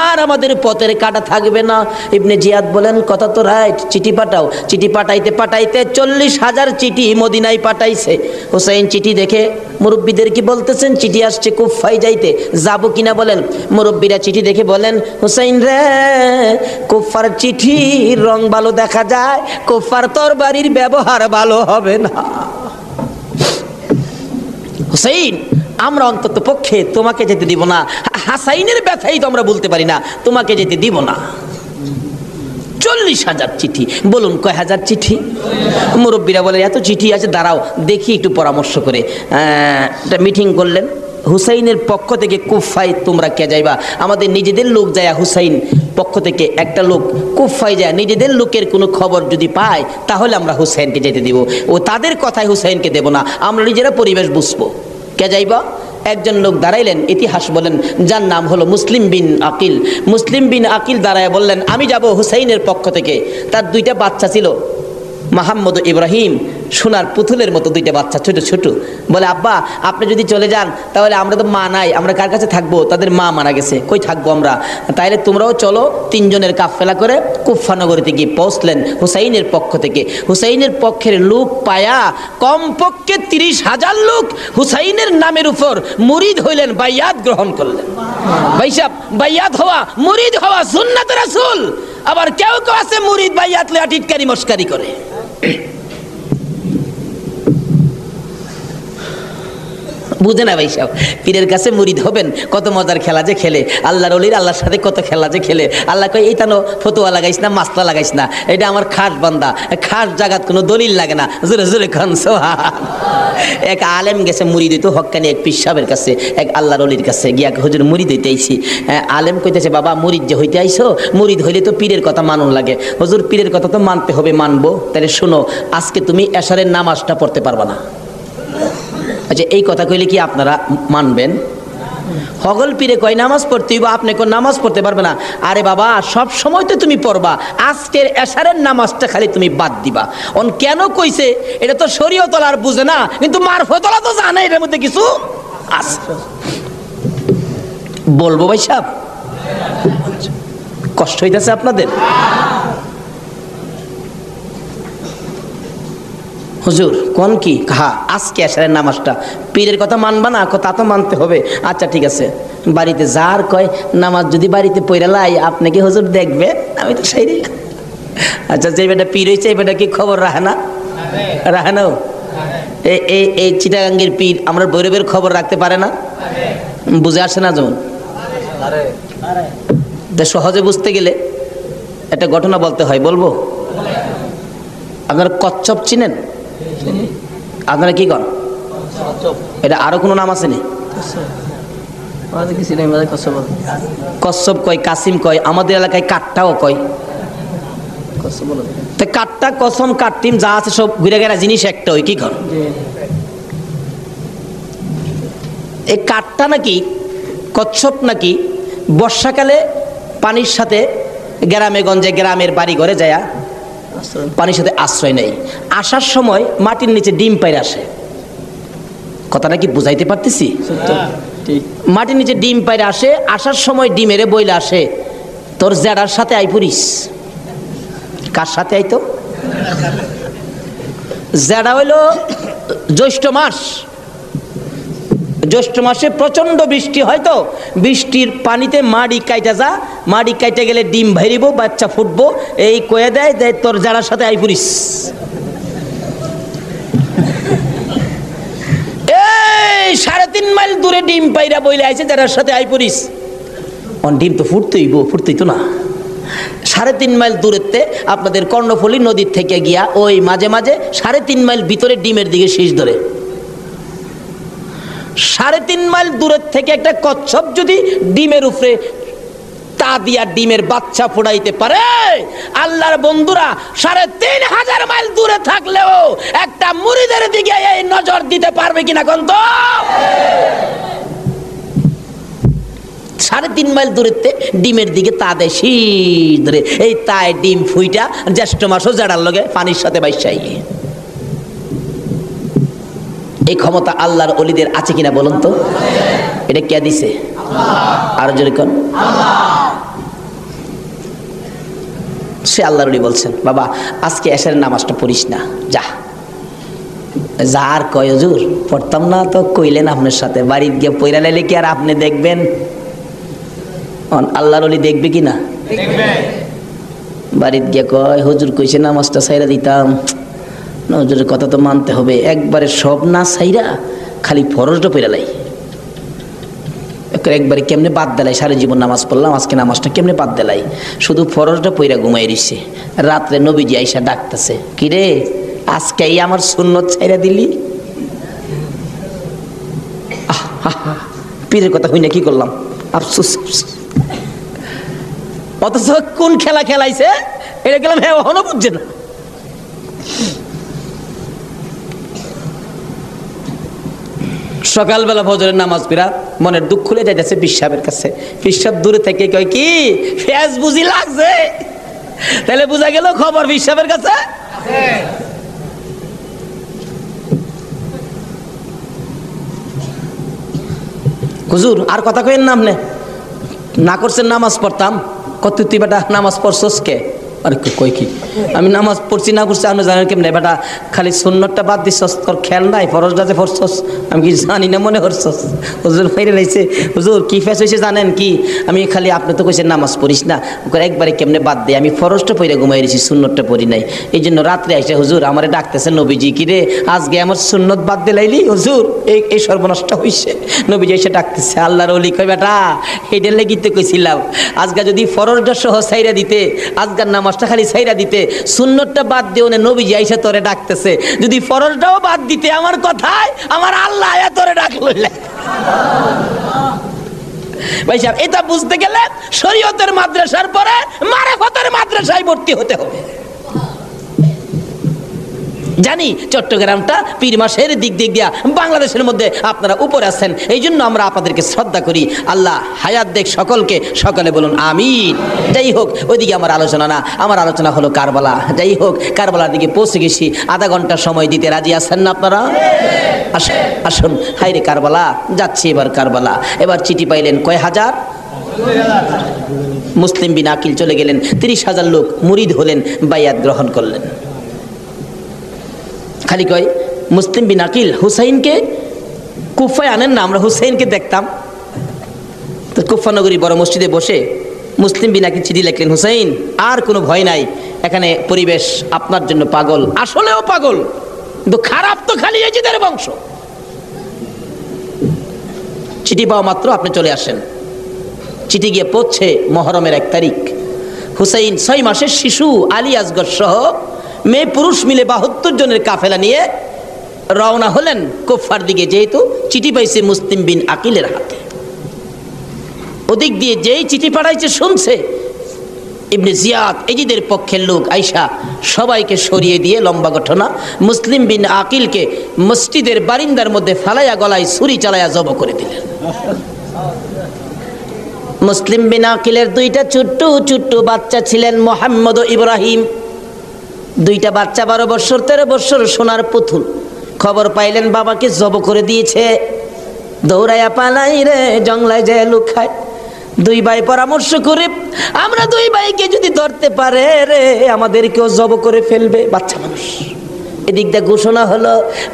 আর আমাদের পথের কাটা থাকবে না। ইবনে জিয়াদ বলেন, কথা তো রাইট, চিঠি পাঠাও। চিঠি পাঠাইতে পাঠাইতে 40,000 চিঠি মদিনায় পাঠাইছে। হুসাইন চিঠি দেখে মুরব্বীদের কি বলতেছেন, চিঠি আসছে কুফায় যাইতে, যাবো কিনা বলেন। মুরব্বীরা চিঠি দেখে বলেন, হুসাইন রে, কুফার চিঠির রং ভালো দেখা যায়, কুফার তরবারির ব্যবহার ভালো হবে না। হুসাইন, আমরা অন্তত পক্ষে তোমাকে যেতে দিব না, হাসাইনের ব্যথাই তো আমরা বলতে পারি না, তোমাকে যেতে দিব না। 40,000 চিঠি। বলুন কয় হাজার চিঠি? মুরব্বীরা বলে, এত চিঠি আছে, দাঁড়াও দেখি একটু পরামর্শ করে। একটা মিটিং করলেন। হুসাইনের পক্ষ থেকে কুফায় তোমরা কে যাইবা? আমাদের নিজেদের লোক যায়। হুসাইন পক্ষ থেকে একটা লোক কুফায় যায়, নিজেদের লোকের কোনো খবর যদি পায় তাহলে আমরা হুসাইনকে যেতে দিব, ও তাদের কথায় হুসাইনকে দেব না, আমরা নিজেরা পরিবেশ বুঝবো। কে যাইবা? একজন লোক দাঁড়াইলেন, ইতিহাস বলেন, যার নাম হলো মুসলিম বিন আকিল। মুসলিম বিন আকিল দাঁড়ায় বললেন, আমি যাব হুসাইনের পক্ষ থেকে। তার 2টা বাচ্চা ছিল, মোহাম্মদ ইব্রাহিম সোনার পুতুলের মতো দুইটা বাচ্চা ছোট ছোট। বলে আব্বা আপনি যদি চলে যান তাহলে আমরা তো মা নাই, আমরা কার কাছে থাকবো? তাদের মা মারা গেছে, কই থাকবো আমরা? তাইলে তোমরাও চলো। তিনজনের কাফেলা করে কুফা নগরীতে গিয়ে পৌঁছলেন হুসাইনের পক্ষ থেকে। হুসাইনের পক্ষের লোক পায়া কমপক্ষে 30,000 লোক হুসাইনের নামের উপর মুরিদ হইলেন, বাইয়াত গ্রহণ করলেন। ভাই সাহেব, বাইয়াত হওয়া, মুরিদ হওয়া সুন্নাত রাসূল। আবার কেউ কেউ আছে মুরিদ বাইয়াত লয়া টিটকারি মস্কারি করে। বুঝে না ভাই সাহেব, পীরের কাছে মুরিদ হবেন, কত মজার খেলা যে খেলে আল্লাহর ওলির, আল্লাহর সাথে কত খেলা যে খেলে। আল্লাহ কই এই তানো ফতুয়া লাগাইস না, মাসলা লাগাইস না, এটা আমার খাস বান্দা, খাস জায়গাত কোনো দলিল লাগে না। জোরে জোরে খান সোহা। এক আলেম গেছে মুরিদ হইতো হক্কানি এক পীর সাহেবের কাছে, এক আল্লাহর ওলির কাছে গিয়া হুজুর মুরিদ হইতে আইছি। আলেম কইতেছে বাবা মুরিদ যে হইতে আইছো, মুরিদ হইলে তো পীরের কথা মানুন লাগে। হুজুর পীরের কথা তো মানতে হবে, মানবো। তাহলে শোনো, আজকে তুমি এশারের নামাজটা পড়তে পারবা না। আচ্ছা এই কথা কইলে কি আপনারা মানবেন? হগল পীরে কয় নামাজ পড়তে হইব, আপনি কোন নামাজ পড়তে পারবে না। আরে বাবা সব সময় তো তুমি পড়বা, আজকের এশারের নামাজটা খালি তুমি বাদ দিবা। অন কেন কইছে এটা তো শরীয়তল আর বুঝে না, কিন্তু মারফতলা তো জানে এটার মধ্যে কিছু আছে। বলবো ভাই সাহেব, কষ্ট হইতেছে আপনাদের? হুজুর কোন কি হ্যাঁ আজকে এশারের নামাজটা পীরের কথা মানবা না? তা তো মানতে হবে। আচ্ছা ঠিক আছে, বাড়িতে যার কয় নামাজ যদি বাড়িতে পড়ে লাই আপনি কি হুজুর দেখবে? আমি তো সেই। আচ্ছা যে বেটা পীর হয়েছে এই বেটা কি খবর রাখে না? রাখে না? এই চিটাগাঙ্গের পীর আমরা ভৈরবের খবর রাখতে পারে না? বুঝে আসে না? যেমন সহজে বুঝতে গেলে একটা ঘটনা বলতে হয়, বলবো? আপনারা কচ্ছপ চিনেন? আপনারা কি করেন? এটা আরো কোনো নাম আছে নি? কচ্ছপ কয়, কাসিম কয়, আমাদের এলাকায় কাট্টাও কয়। কাট্টা, কসম, কাট্টিম যা আছে সব ঘুরে গেরা জিনিস একটা। ওই কি কর এই কাট্টা নাকি কচ্ছপ নাকি বর্ষাকালে পানির সাথে গ্রামে গঞ্জে গ্রামের বাড়ি ঘরে যায় পানির সাথে আশ্রয় নেই। আসার সময় মাটির নিচে ডিম পাইরে আসে। কথাটা কি বুঝাইতে পারতেছি? মাটির নিচে ডিম পাইরে আসে, আসার সময় ডিমেরে বইলে আসে তোর জেডার সাথে আই পড়িস। কার সাথে আইতো? জেডা হইল জ্যৈষ্ঠ মাস। জ্যৈষ্ঠ মাসে প্রচন্ড বৃষ্টি হয়, তো বৃষ্টির পানিতে মাড়ি কাইটা যা, মাড়ি কাইটে গেলে ডিম ভাইরিব, বাচ্চা ফুটবো, এই কয়ে দেয় তোর যারার সাথে আই পড়িস। এই 3.5 মাইল দূরে ডিম পাইরা বইলে আইছে যারার সাথে আই পড়িস। ডিম তো ফুটতেই তো না। 3.5 মাইল দূরেতে আপনাদের কর্ণফুলী নদীর থেকে গিয়া ওই মাঝে মাঝে 3.5 মাইল ভিতরে ডিমের দিকে শীষ ধরে। 3.5 মাইল দূরের থেকে একটা কচ্ছপ যদি ডিমের উপরে তা দিয়া ডিমের বাচ্চা ফোড়াইতে পারে, আল্লাহর বন্ধুরা 3,500 মাইল দূরে থাকলেও একটা মুরিদের দিকে এই নজর দিতে পারবে কিনা কোন? তো 3.5 মাইল দূরেতে ডিমের দিকে তা দেয় শীত ধরে, এই তাই ডিম ফুইটা জ্যৈষ্ঠ মাসও জাড়ার লগে পানির সাথে বাইসাই। এই ক্ষমতা আল্লাহর ওলিদের আছে কিনা বলুন তো? এটা কে দিছে? আর জোরে কোন? সে আল্লাহর ওলি বলছেন বাবা আজকে এশারের নামাজটা পড়িস না, যা। যার কয় হুজুর পড়তাম না তো কইলেন আপনার সাথে, বাড়ির গিয়ে পয়রা লাইলে কি আর আপনি দেখবেন? আল্লাহর ওলি দেখবে কি না? বাড়িতে গিয়ে কয় হুজুর কইছে নামাজটা ছাইরা দিতাম না, হুজুরের কথা তো মানতে হবে। একবারে সব না ছাইরা খালি ফরজটা পয়রা লাই, একবারে কেমনে বাদ দিলাই। সারা জীবন নামাজ পড়লাম, আজকে নামাজটা কেমনে বাদ দিলাই? শুধু ফরজটা পয়রা ঘুমাই রইছে। রাত্রে নবীজি আইসা ডাকতেছে, কিরে আজকে আমার সুন্নত ছাইরা দিলি? পীরের কথা হই না কি করলাম, আফসোস। অথচ কোন খেলা খেলাইছে এটা গেলাম, হ্যাঁ এখনো বুঝছে না। সকালবেলা ফজরের নামাজ পড়া মনের দুঃখ খুলে যাইতেছে পিসাবের কাছে। পিসাব দূরে থেকে কয় কি ফেস বুঝি লাগছে, তাহলে বোঝা গেল খবর পিসাবের কাছে। হুজুর আর কথা কইেন না, আপনি না করছেন নামাজ পড়তাম, কত তুই বেটা নামাজ পড়ছস কে? আরে কই কি আমি নামাজ পড়ছি না পড়ছি আপনি জানেন কেমনে? বেটা খালি সুন্নতটা বাদ দিছস, তোর খেয়াল নাই ফরজটা যে পড়ছস আমি কি জানি না মনে করছস? হুজুর ফেরে লাইছে। হুজুর কি ফেস হয়েছে জানেন কি? আমি খালি আপনি তো কইছেন নামাজ পড়িস না, ওকে একবারে কেমনে বাদ দেয়? আমি ফরজটা পড়ে ঘুমাই রয়েছি, সুন্নতটা পড়ি নাই। এই জন্য রাত্রে আইসে হুজুর আমারে ডাকতেছে নবীজি, কি রে আজকে আমার সুন্নত বাদ দিলাইলি? হুজুর এই সর্বনষ্ট হইছে। নবীজি এসে ডাকতেছে, আল্লাহর ওলি কই বেটা এইটার লেগিতে কইছিলাম আজকে যদি ফরজটা সহ ছাইরা দিতে, আজকের নামাজটা খালি ছাইরা দিতে, সুন্নতটা বাদ দিও না, নবীজি আইসা তোরে ডাকতেছে। যদি ফরজটাও বাদ দিতে আমার কথায় আমার আল্লাহ আয়া তোরে ডাকলো। ভাই সাহেব এটা বুঝতে গেলে শরীয়তের মাদ্রাসার পরে মারেফতের মাদ্রাসায় ভর্তি হতে হবে। জানি চট্টগ্রামটা পীর মাসের দিক দিয়া বাংলাদেশের মধ্যে আপনারা উপরে আছেন, এই জন্য আমরা আপনাদেরকে শ্রদ্ধা করি। আল্লাহ হায়াত দেখ সকলকে, সকলে বলুন আমিন। যাই হোক ওইদিকে আমার আলোচনা না, আমার আলোচনা হলো কারবালা। যাই হোক কারবালার দিকে পৌঁছে গেছি, আধা ঘন্টা সময় দিতে রাজি আছেন না আপনারা? আসুন হাইরে কারবালা যাচ্ছি এবার কারবালা। এবার চিঠি পাইলেন কয় হাজার? মুসলিম বিন আকিল চলে গেলেন, 30,000 লোক মুরিদ হলেন, বাইয়াত গ্রহণ করলেন। খালি কয় মুসলিম বিন আকিল হুসাইনকে কুফায় আনেন না, আমরা হুসাইনকে দেখতাম। তো কুফা নগরী বড় মসজিদে বসে মুসলিম বিন আকিল চিঠি লিখলেন, হুসাইন আর কোনো ভয় নাই, এখানে পরিবেশ আপনার জন্য পাগল, আসলেও পাগল, কিন্তু খারাপ তো খালি এজিদের বংশ। চিঠি পাওয়া মাত্র আপনি চলে আসেন। চিঠি গিয়ে পৌঁছে মহরমের 1 তারিখ। হুসাইন 6 মাসের শিশু আলী আসগর সহ মেয়ে পুরুষ মিলে 72 জনের কাফেলা নিয়ে রওনা হলেন কুফার দিকে, যেহেতু চিঠি পাইছে মুসলিম বিন আকিলের হাতে। ওদিক দিয়ে যেই চিঠি পাঠাইছে শুনছে ইবনে জিয়াদ এজিদের পক্ষের লোক আইসা সবাইকে সরিয়ে দিয়ে, লম্বা ঘটনা, মুসলিম বিন আকিলকে মসজিদের বারিন্দার মধ্যে ফালাইয়া গলায় ছুরি চালাইয়া জব করে দিলেন। মুসলিম বিন আকিলের 2টা ছোট্ট ছোট্ট বাচ্চা ছিলেন, মোহাম্মদ ও ইব্রাহিম। 2টা বাচ্চা 12 বছর 13 বছর, সোনার পুতুল। খবর পাইলেন বাবাকে জব করে দিয়েছে, দৌড়াইয়া পালাই রে জঙ্গলায় যায় লুকায়। 2 ভাই পরামর্শ করে, আমরা 2 ভাইকে যদি ধরতে পারে রে আমাদেরকেও জব করে ফেলবে, বাচ্চা মানুষ। এদিক দিয়ে ঘোষণা হলো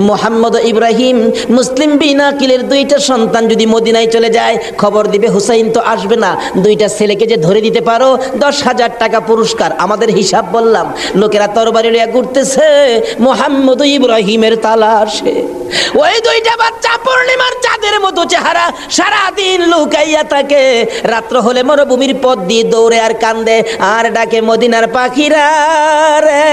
মোহাম্মদ ইব্রাহিম মুসলিম বিন আকিলের 2টা সন্তান যদি মদিনায় চলে যায় খবর দিবে, হুসাইন তো আসবে না, 2টা ছেলেকে যে ধরে দিতে পারো 10,000 টাকা পুরস্কার। আমাদের হিসাব বললাম, লোকেরা তরবারি লইয়া ঘুরতেছে মোহাম্মদ ইব্রাহিমের তালাশে। ওই 2টা বাচ্চা পূর্ণিমার চাঁদের মতো চেহারা, সারাদিন লুকাইয়া থাকে, রাত্র হলে মরুভূমির পথ দিয়ে দৌড়ে আর কান্দে আর ডাকে মদিনার পাখিরা রে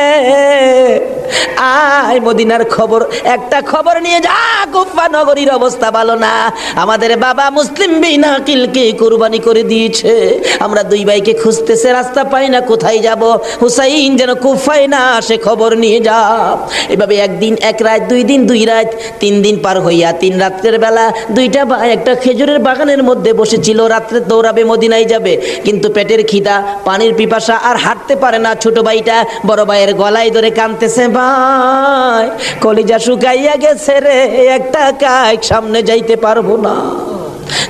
আয় মদিনার খবর, একটা খবর নিয়ে যা, কুফা নগরীর অবস্থা ভালো না, আমাদের বাবা মুসলিম বিন আকিলকে কুরবানি করে দিয়েছে, আমরা 2 ভাইকে খুঁজতেছে, রাস্তা পাই না, কোথায় যাব, হুসাইন যেন কুফায় না আসে খবর নিয়ে যা। এভাবে 1 দিন 1 রাত, 2 দিন 2 রাত, 3 দিন পার হইয়া 3 রাত্রের বেলা 2টা ভাই একটা খেজুরের বাগানের মধ্যে বসেছিল, রাত্রে দৌড়াবে মদিনায় যাবে, কিন্তু পেটের খিদা, পানির পিপাসা, আর হাঁটতে পারে না। ছোট ভাইটা বড় ভাইয়ের গলায় ধরে কাঁদতেছে, ভাই কলিজা শুকাইয়া গেছে রে, একটা কাক সামনে যাইতে পারবো না।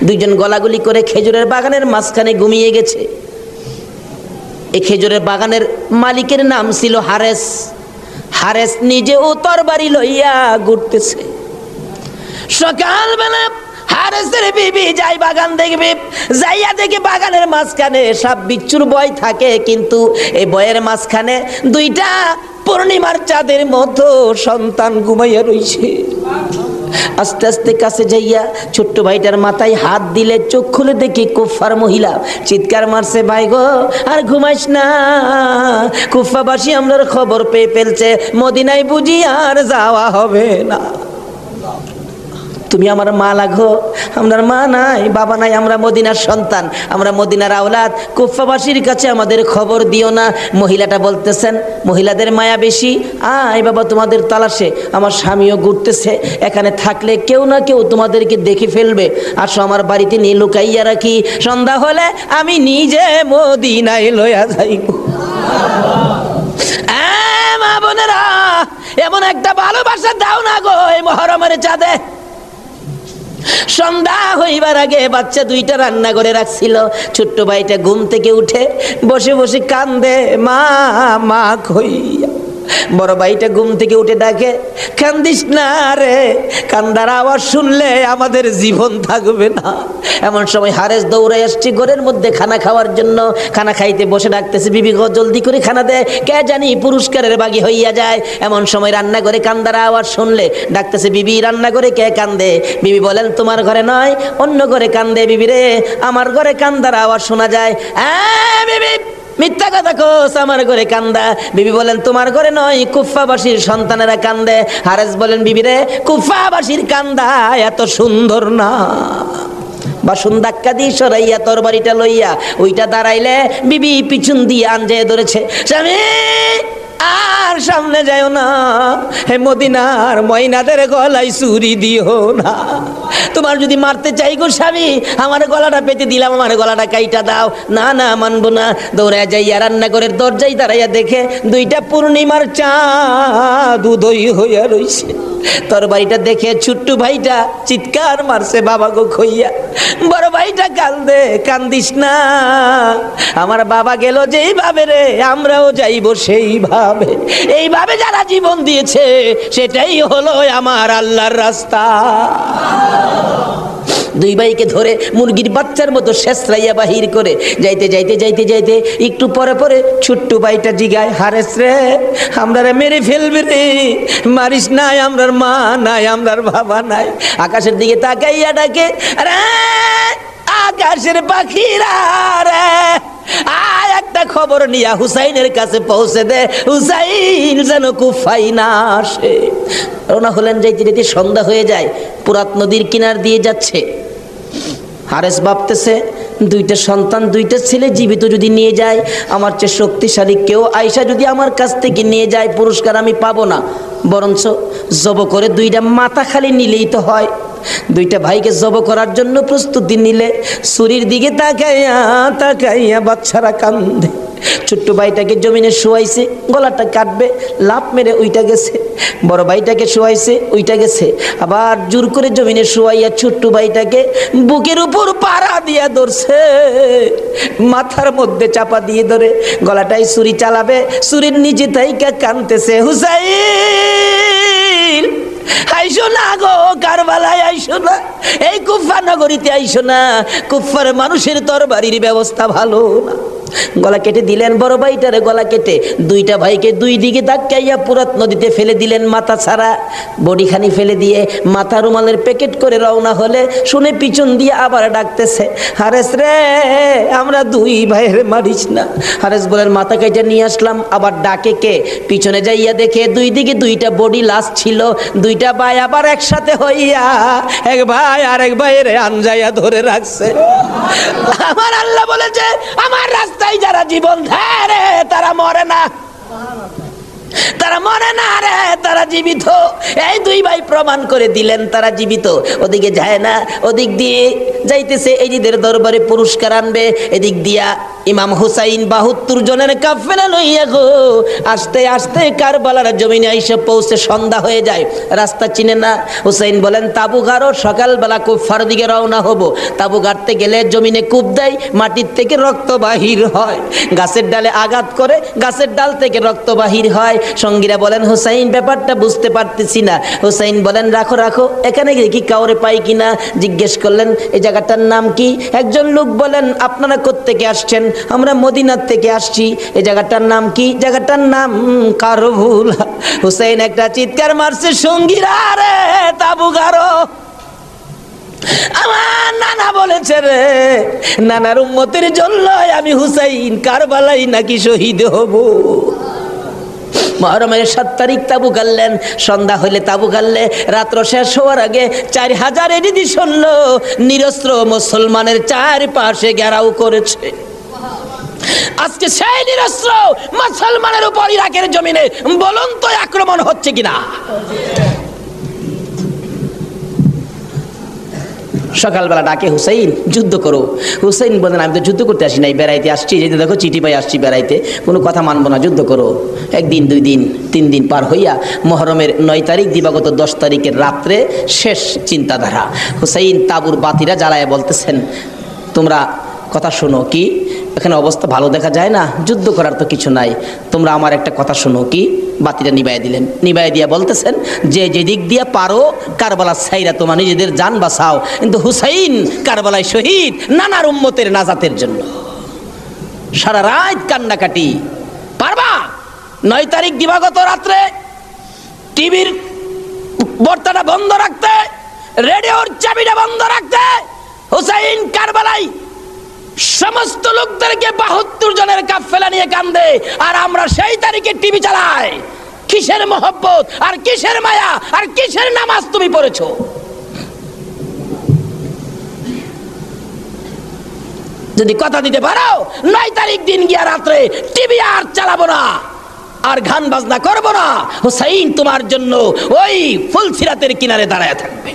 2জন গলাগুলি করে খেজুরের বাগানের মাঝখানে ঘুমিয়ে গেছে। এই খেজুরের বাগানের মালিকের নাম ছিল হারেস। হারেস নিজেও তরবারি লইয়া ঘুরতেছে। সকালবেলা হারেসের বিবি যাই বাগান দেখবে, যাইয়া দেখে বাগানের মাঝখানে সাপ বিচ্ছুর ভয় থাকে, কিন্তু এই ভয়ের মাঝখানে 2টা পূর্ণিমার চাঁদের মতো সন্তান ঘুমাইয়া রইছে। আস্তে আস্তে কাছে যাইয়া ছোট্ট ভাইটার মাথায় হাত দিলে চোখ খুলে দেখি কুফার মহিলা, চিৎকার মারছে, ভাই গো আর ঘুমাইস না, কুফাবাসী আমরার খবর পেয়ে ফেলছে, মদিনায় বুঝি আর যাওয়া হবে না। তুমি আমার মা লাগো, আমার মা নাই, বাবা নাই, আমরা মদিনার সন্তান, আমরা মদিনার আওলাদ, কুফাবাসীর কাছে আমাদের খবর দিও না। মহিলাটা বলতেছেন, মহিলাদের মায়া বেশি, আয় বাবা তোমাদের তালাশে, আমার স্বামীও ঘুরতেছে, এখানে থাকলে কেউ না কেউ তোমাদেরকে দেখে ফেলবে, আসো আমার বাড়িতে নিয়ে লুকাইয়া রাখি, সন্ধ্যা হলে আমি নিজে মদিনায় লইয়া যাইব। মা বোনেরা, এমন একটা ভালোবাসা দাও না গো এই মুহররমের চাঁদে। সন্ধ্যা হইবার আগে বাচ্চা দুইটা রান্না করে রাখছিল। ছোট্ট ভাইটা ঘুম থেকে উঠে বসে বসে কান্দে, মা মা কইয়া। বড় ভাইটা ঘুম থেকে উঠে ডাকে, কান্দিস না রে, কান্দার আওয়াজ শুনলে আমাদের জীবন থাকবে না। এমন সময় হারেস দৌড়ে আসছে ঘরের মধ্যে খানা খাওয়ার জন্য। খানা খাইতে বসে ডাকতেছে, বিবি গো জলদি করে খানা দে, কে জানি পুরস্কারের বাগি হইয়া যায়। এমন সময় রান্না করে কান্দার আওয়াজ শুনলে ডাকতেছে, বিবি রান্না করে কে কান্দে? বিবি বলেন, তোমার ঘরে নয়, অন্য ঘরে কান্দে। বিবি রে, আমার ঘরে কান্দার আওয়াজ শোনা যায়। বিবি মিথ্যা কথা কোস, আমার ঘরে কান্দা। বিবি বলেন, তোমার ঘরে নয়, কুফাবাসীর সন্তানেরা কান্দে। হারেস বলেন, বিবি রে, কুফাবাসীর কান্দা এত সুন্দর না। বাসন ধাক্কা দিয়ে সরাইয়া তরবারিটা লইয়া ওইটা দাঁড়াইলে বিবি পিছন দিয়ে আঞ্জায় ধরেছে, স্বামী আর সামনে যাও না, হে মদিনার ময়নাদের গলায় চুরি দিও না। তোমার যদি মারতে চাই গো স্বামী, আমার গলাটা পেতে দিলাম, আমার গলাটা কাইটা দাও। না না, মানবো না। দৌড়া যাইয়া রান্নাঘরের দরজায় দাঁড়াইয়া দেখে দুইটা পূর্ণিমার চাঁদ উদয় হইয়া রইছে। তরবারিটা দেখে ছোট্ট ভাইটা চিৎকার মারছে, বাবা গো খইয়া। বড় ভাইটা কান্দে, কান্দিস না, আমার বাবা গেল যেইভাবে রে, আমরাও যাইব সেইভাবে। এইভাবে যারা জীবন দিয়েছে সেটাই হলো আমার আল্লাহর রাস্তা। দুই ভাইকে ধরে মুরগির বাচ্চার মতো শেষরাইয়া বাহির করে যাইতে যাইতে যাইতে যাইতে একটু পরে পরে ছোট্ট ভাইটা জিগায়, হারেস রে, আমরা মেরে ফেলবে রে, মারিস নাই, আমরার মা নাই, আমরার বাবা নাই। আকাশের দিকে তাকাইয়া ডাকে, আরে আকাশের পাখিরা রে, আয় একটা খবর নিয়া হুসাইনের কাছে পৌঁছে দে, হুসাইন যেন কুফায় না আসে। রওনা হলেন, যাইতে যাইতে সন্ধ্যা হয়ে যায়। পুরাত নদীর কিনার দিয়ে যাচ্ছে। হারেস ভাবতেছে, দুইটা সন্তান, দুইটা ছেলে জীবিত যদি নিয়ে যায়, আমার চেয়ে শক্তিশালী কেউ আয়সা যদি আমার কাছ থেকে নিয়ে যায়, পুরস্কার আমি পাবো না, বরঞ্চ জব করে দুইটা মাথা খালি নিলেই তো হয়। দুইটা ভাইকে জব করার জন্য প্রস্তুতি নিলে ছুরির দিকে তাকাইয়া তাকাইয়া বাচ্চারা কান্দে। ছোট্ট ভাইটাকে জমিনে শোয়াইছে, গলাটা কাটবে, লাফ মেরে ওইটা গেছে। বড় ভাইটাকে শোয়াইছে, ওইটা গেছে। আবার জোর করে জমিনে শোয়াইয়া ছোট্ট ভাইটাকে বুকের উপর পাড়া দিয়া ধরছে, মাথার মধ্যে চাপা দিয়ে ধরে গলাটাই ছুরি চালাবে, ছুরির নিচে তাইকা কানতেছে, হুসাইন আইসো না গো, কারবালায় আইসো না, এই কুফা নগরীতে আইসো না, কুফার মানুষের তরবারির ব্যবস্থা ভালো না। গলা কেটে দিলেন বড় ভাইটারে, গলা কেটে দুইটা ভাইকে দুই দিকে ধাক্কাইয়া পুরাত নদীতে ফেলে দিলেন, মাথা ছাড়া বডিখানি ফেলে দিয়ে মাথা রুমালের প্যাকেট করে রওনা হলে শুনে পিছন দিয়ে আবার ডাকতেছে, হারেস রে, আমরা দুই ভাইয়ের মারিস না। হারেস বলেন, মাথা কেটে নিয়ে আসলাম। আবার ডাকে কে? পিছনে যাইয়া দেখে দুই দিকে দুইটা বডি লাশ ছিল। দুইটা ভাই আবার একসাথে হইয়া এক ভাই আর এক ভাইয়ের আনজাইয়া ধরে রাখছে। আমার আল্লাহ বলেছে, আমার রাস্তায় যারা জীবন দেয় রে, তারা মরে না, তারা মরে না রে, তারা জীবিত। এই দুই ভাই প্রমাণ করে দিলেন তারা জীবিত। ওদিকে যায় না, ওদিক দিয়ে যাইতেছে এজিদের দরবারে পুরস্কার আনবে। এদিক দিয়া ইমাম হুসাইন 72 জনের কাফেলা লইয়া গো আস্তে আস্তে কারবালার জমিনে আইসা পৌঁছে সন্ধ্যা হয়ে যায়। রাস্তা চিনে না। হুসাইন বলেন, তাবু গাড়ো, সকালবেলা কুফার দিকে রওনা হব। তাবু গাড়তে গেলে জমিনে কূপ দেয়, মাটির থেকে রক্ত বাহির হয়। গাছের ডালে আঘাত করে, গাছের ডাল থেকে রক্ত বাহির হয়। সঙ্গীরা বলেন, হুসাইন ব্যাপারটা বুঝতে পারতেছি না। হুসাইন বলেন, রাখো রাখো, এখানে কি কাউরে পাই কিনা জিজ্ঞেস করলেন, এই জায়গাটার নাম কি? একজন লোক বলেন, আপনারা কোত্থেকে আসছেন? আমরা মদিনার থেকে আসছি। এই জায়গাটার নাম কি? জায়গাটার নাম কারবুলা। হুসাইন একটা চিৎকার মারছে, সঙ্গীরা রে, তাবু গাড়ো। আমার নানা বলেছে রে, নানার উম্মতের জন্য আমি হুসাইন কারবালাই নাকি শহীদ হব। মুহররমের 7 তারিখ তাবু গাড়লেন। সন্ধ্যা হইলে তাবু গাড়লে রাত্র শেষ হওয়ার আগে 4000 এডিশন নিরস্ত্র মুসলমানের চারপাশে ঘেরাও করেছে। আজকে সেই নিরস্ত্র মুসলমানের উপর ইরাকের জমিনে বলুন তো আক্রমণ হচ্ছে কিনা? সকালবেলা ডাকে, হুসাইন যুদ্ধ করো। হুসাইন বলেন আমি তো যুদ্ধ করতে আসি নাই, বেড়াইতে আসছি, যেতে দেখো চিঠি পাই আসছি বেড়াইতে, কোনো কথা মানবো না, যুদ্ধ করো। একদিন, 2 দিন, 3 দিন পার হইয়া মহরমের 9 তারিখ দিবাগত 10 তারিখের রাত্রে শেষ চিন্তাধারা। হুসাইন তাবুর বাতিরা জ্বালায় বলতেছেন, তোমরা কথা শোনো। কি এখানে অবস্থা ভালো দেখা যায় না, যুদ্ধ করার তো কিছু নাই, তোমরা আমার একটা কথা শোনো। কি? বাতিটা নিবাইয়া দিলেন। নিবাইয়া দিয়া বলতেছেন যে যেদিক দিয়া পারো কারবালা ছাইরা তোমার নিজেদের জান বাঁচাও, কিন্তু হুসাইন কারবালায় শহীদ নানার উম্মতের নাজাতের জন্য। সারা রাত কান্নাকাটি। পারবা? 9 তারিখ দিবাগত রাত্রে টিভির বর্তাটা বন্ধ রাখতে, রেডিওর চাবিটা বন্ধ রাখতে, হুসাইন কারবালায় সমস্ত লোকদেরকে 72 জনের কাফেলা নিয়ে কান্দে, আর আমরা সেই তারিখে টিভি চালাই। কিসের মহব্বত আর কিসের মায়া আর কিসের নামাজ তুমি পড়েছো? যদি কথা দিতে পারো 9 তারিখ দিন গিয়া রাত্রে টিভি আর চালাবো না, আর গান বাজনা করবো না, হুসাইন তোমার জন্য ওই ফুলসিরাতের কিনারে দাঁড়ায় থাকবে।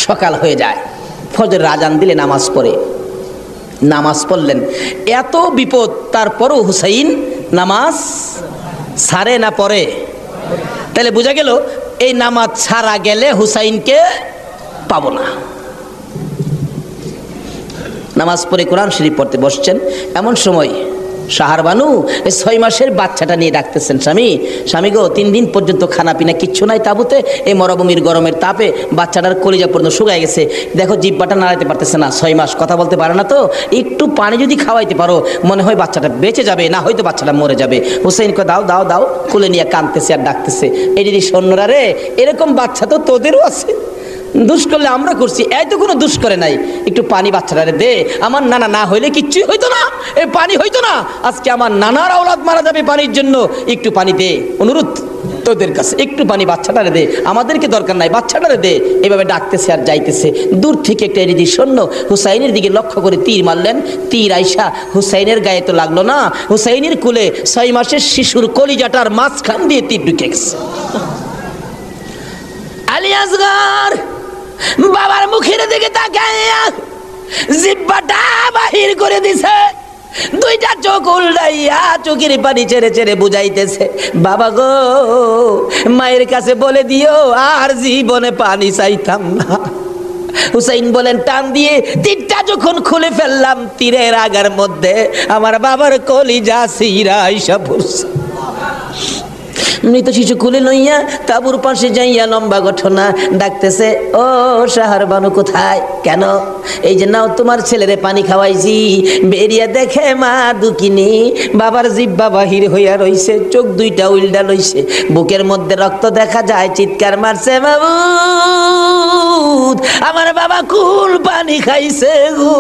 সকাল হয়ে যায়, ফজর আজান দিলে নামাজ পড়ে, নামাজ পড়লেন। এত বিপদ তারপরও হুসাইন নামাজ ছাড়ে না পড়ে। তাহলে বোঝা গেল এই নামাজ ছাড়া গেলে হুসাইনকে পাবো না। নামাজ পড়ে কোরআন শরীফ পড়তে বসছেন, এমন সময় শাহরবানু এই 6 মাসের বাচ্চাটা নিয়ে ডাকতেছেন, স্বামী গো 3 দিন পর্যন্ত খানা পিনা কিচ্ছু নাই তাবুতে, এই মরুভূমির গরমের তাপে বাচ্চাটার কলিজা পর্যন্ত শুকায় গেছে, দেখো জিহ্বাটা নাড়াতে পারতেছে না, 6 মাস কথা বলতে পারে না, তো একটু পানি যদি খাওয়াইতে পারো মনে হয় বাচ্চাটা বেঁচে যাবে, না হয়তো বাচ্চাটা মরে যাবে। হুসাইন কয় দাও দাও দাও, কোলে নিয়ে কাঁদতেছে আর ডাকতেছে, এই যদি সৈন্যরা রে, এরকম বাচ্চা তো তোদেরও আছে, দুষ করলে আমরা করছি, এই তো কোনো দুষ করে নাই, একটু পানি বাচ্চাটারে দে, আমার নানা না হইলে কিচ্ছুই হইতো না, এই পানি হইতো না, আজকে আমার নানার আওলাদ মারা যাবে পানির জন্য, একটু পানি দে, অনুরোধ তোদের কাছে, একটু পানি বাচ্চাটারে দে, আমাদেরকে দরকার নাই, বাচ্চাটারে দে। এভাবে ডাকতেছে আর যাইতেছে। দূর থেকে একটা এরিদি সৈন্য হুসাইনের দিকে লক্ষ্য করে তীর মারলেন, তীর আইসা হুসাইনের গায়ে তো লাগলো না, হুসাইনের কুলে 6 মাসের শিশুর কলিজাটার মাঝখান দিয়ে তীর ঢুকে গেছে। আলী আসগর বাবার মুখের দিকে তাকাইয়া জিহ্বাটা বাহির করে দিছে, 2টা চোখ উল্টাইয়া চোখের পানি ছেড়ে ছেড়ে বুঝাইতেছে, বাবা গো মায়ের কাছে বলে দিও আর জীবনে পানি চাইতাম না। হুসাইন বলেন টান দিয়ে তীরটা যখন খুলে ফেললাম, তীরের আগার মধ্যে আমার বাবার কলিজা সিরা আইসা পড়ছে। মৃত শিশু কুলে লইয়া তাবুর পাশে যাইয়া লম্বা ঘটনা ডাকতেছে, ও শাহরবানু কোথায়? কেন? এই যে নাও তোমার ছেলেরে পানি খাওয়াইছি, বেরিয়ে দেখে মা দুকিনি বাবার জিহ্বা বাহির হইয়া রইছে, চোখ 2টা উল্টা লইছে, বুকের মধ্যে রক্ত দেখা যায়, চিৎকার মারছে, মাবুদ আমার বাবা কুল পানি খাইছে গো।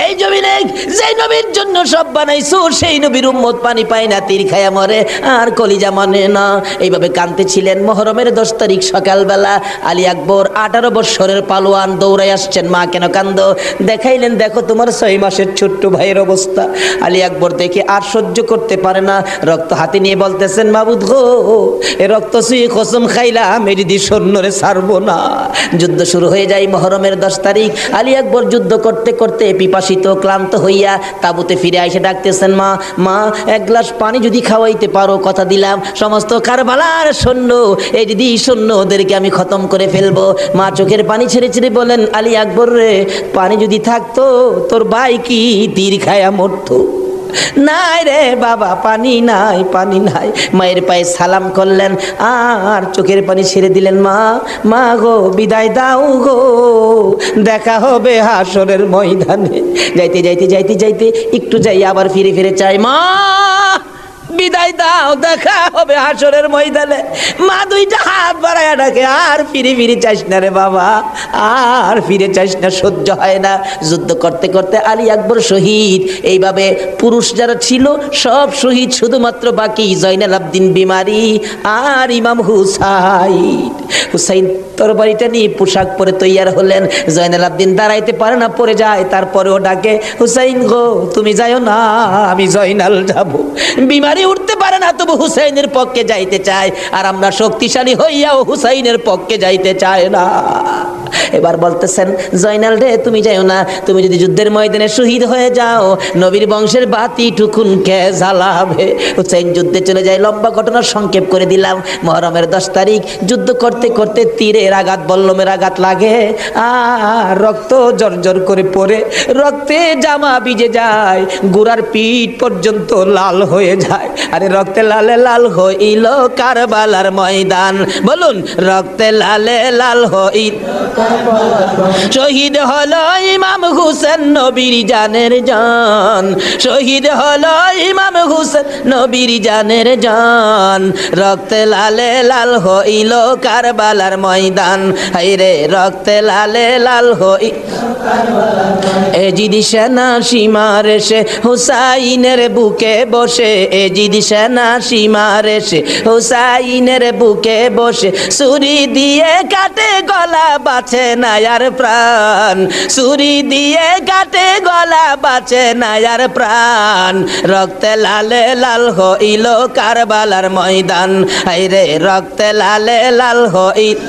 এই জমিনে যে নবীর জন্য সব বানাইছো সেই নবীর উম্মত পানি পায় না, তীর খায়া মরে আর কলিজা মানে না। এইভাবে কাঁদতেছিলেন। মহরমের 10 তারিখ সকালবেলা আলী আকবর 18 বৎসরের পালোয়ান দৌড়াই আসছেন। মা কেন কান্দো? দেখাইলেন দেখো তোমার 6 মাসের ছোট্ট ভাইয়ের অবস্থা। আলী আকবর দেখে আর সহ্য করতে পারে না, রক্ত হাতে নিয়ে বলতেছেন, মাবুদ গো এ রক্ত সুই কসম খাইলাম মেরিদি সৈন্যরে ছাড়বো না। যুদ্ধ শুরু হয়ে যায় মহরমের 10 তারিখ। আলী আকবর যুদ্ধ করতে করতে পিপাসিত ক্লান্ত হইয়া তাবুতে ফিরে এসে ডাকতেছেন, মা মা 1 গ্লাস পানি যদি খাওয়াইতে পারো কথা দিলাম সমস্ত কারবালার সৈন্য এই দিদি সৈন্য ওদেরকে আমি খতম করে ফেলবো। মা চোখের পানি ছেড়ে ছেড়ে বলেন, আলী আকবর রে পানি যদি থাকতো তোর ভাই কি তীর খায়া মরতো? নাই রে বাবা, পানি নাই, পানি নাই। মায়ের পায়ে সালাম করলেন আর চোখের পানি ছেড়ে দিলেন। মা মা গো বিদায় দাও গো, দেখা হবে হাসরের ময়দানে। যাইতে যাইতে যাইতে যাইতে একটু যাই আবার ফিরে ফিরে চাই, মা বিদায় দাও, দেখা হবে হাসরের ময়দানে। মা 2টা হাত বাড়াইয়া ডাকে, আর ফিরে ফিরে চাইস না রে বাবা, আর ফিরে চাইস না, সহ্য হয় না। যুদ্ধ করতে করতে আলী আকবর শহীদ। এইভাবে পুরুষ যারা ছিল সব শহীদ, শুধুমাত্র বাকি জয়নাল আবদিন বিমারি আর ইমাম হুসাইন। হুসাইন তরবারিটা নিয়ে পোশাক পরে তৈয়ার হলেন। জয়নাল আবদিন দাঁড়াইতে পারে না, পড়ে যায়। তারপরেও ডাকে, হুসাইন গো তুমি যাইও না, আমি জয়নাল যাব। বিমারি শক্তিশালী উঠতে পারে না, তবু হুসাইনের পক্ষে যাইতে চায়। আর আমরা শক্তিশালী হইয়াও হুসাইনের পক্ষে যাইতে চায় না। এবার বলতেছেন, জয়নাল রে তুমি যাইও না, তুমি যদি যুদ্ধের ময়দানে শহীদ হয়ে যাও নবীর বংশের বাতি টুকুন কে জ্বালাবে। হুসাইন যুদ্ধে চলে যায়। লম্বা ঘটনা সংক্ষেপ করে দিলাম। মুহররমের 10 তারিখ যুদ্ধ করতে করতে তীরের আঘাত, বল্লমের আঘাত লাগে, আর রক্ত জর্জর করে পড়ে, রক্তে জামা ভিজে যায়, গোড়ার পিঠ পর্যন্ত লাল হয়ে যায়। আরে রক্তে লালে লাল হইল কারবালার ময়দান, বলুন রক্তে লালে লাল হইল। শহীদ হলো ইমাম হুসেন নবীর জানের জান, শহীদ হলো ইমাম হুসেন নবীর জানের জান, রক্তে লালে লাল হইল কারবালার ময়দান। হায়রে রক্তে লালে লাল হই এজিদ সেনা সীমার এসে হুসাইনের বুকে বসে, এজিদ সেনা সীমার এসে হুসাইনের বুকে বসে, ছুরি দিয়ে কাটে গলা বাঁচে না আর প্রাণ, ছুরি দিয়ে কাটে গলা বাঁচে না আর প্রাণ, রক্তে লালে লাল হইল কারবালার ময়দান। হায়রে রক্তে লালে লাল হইল।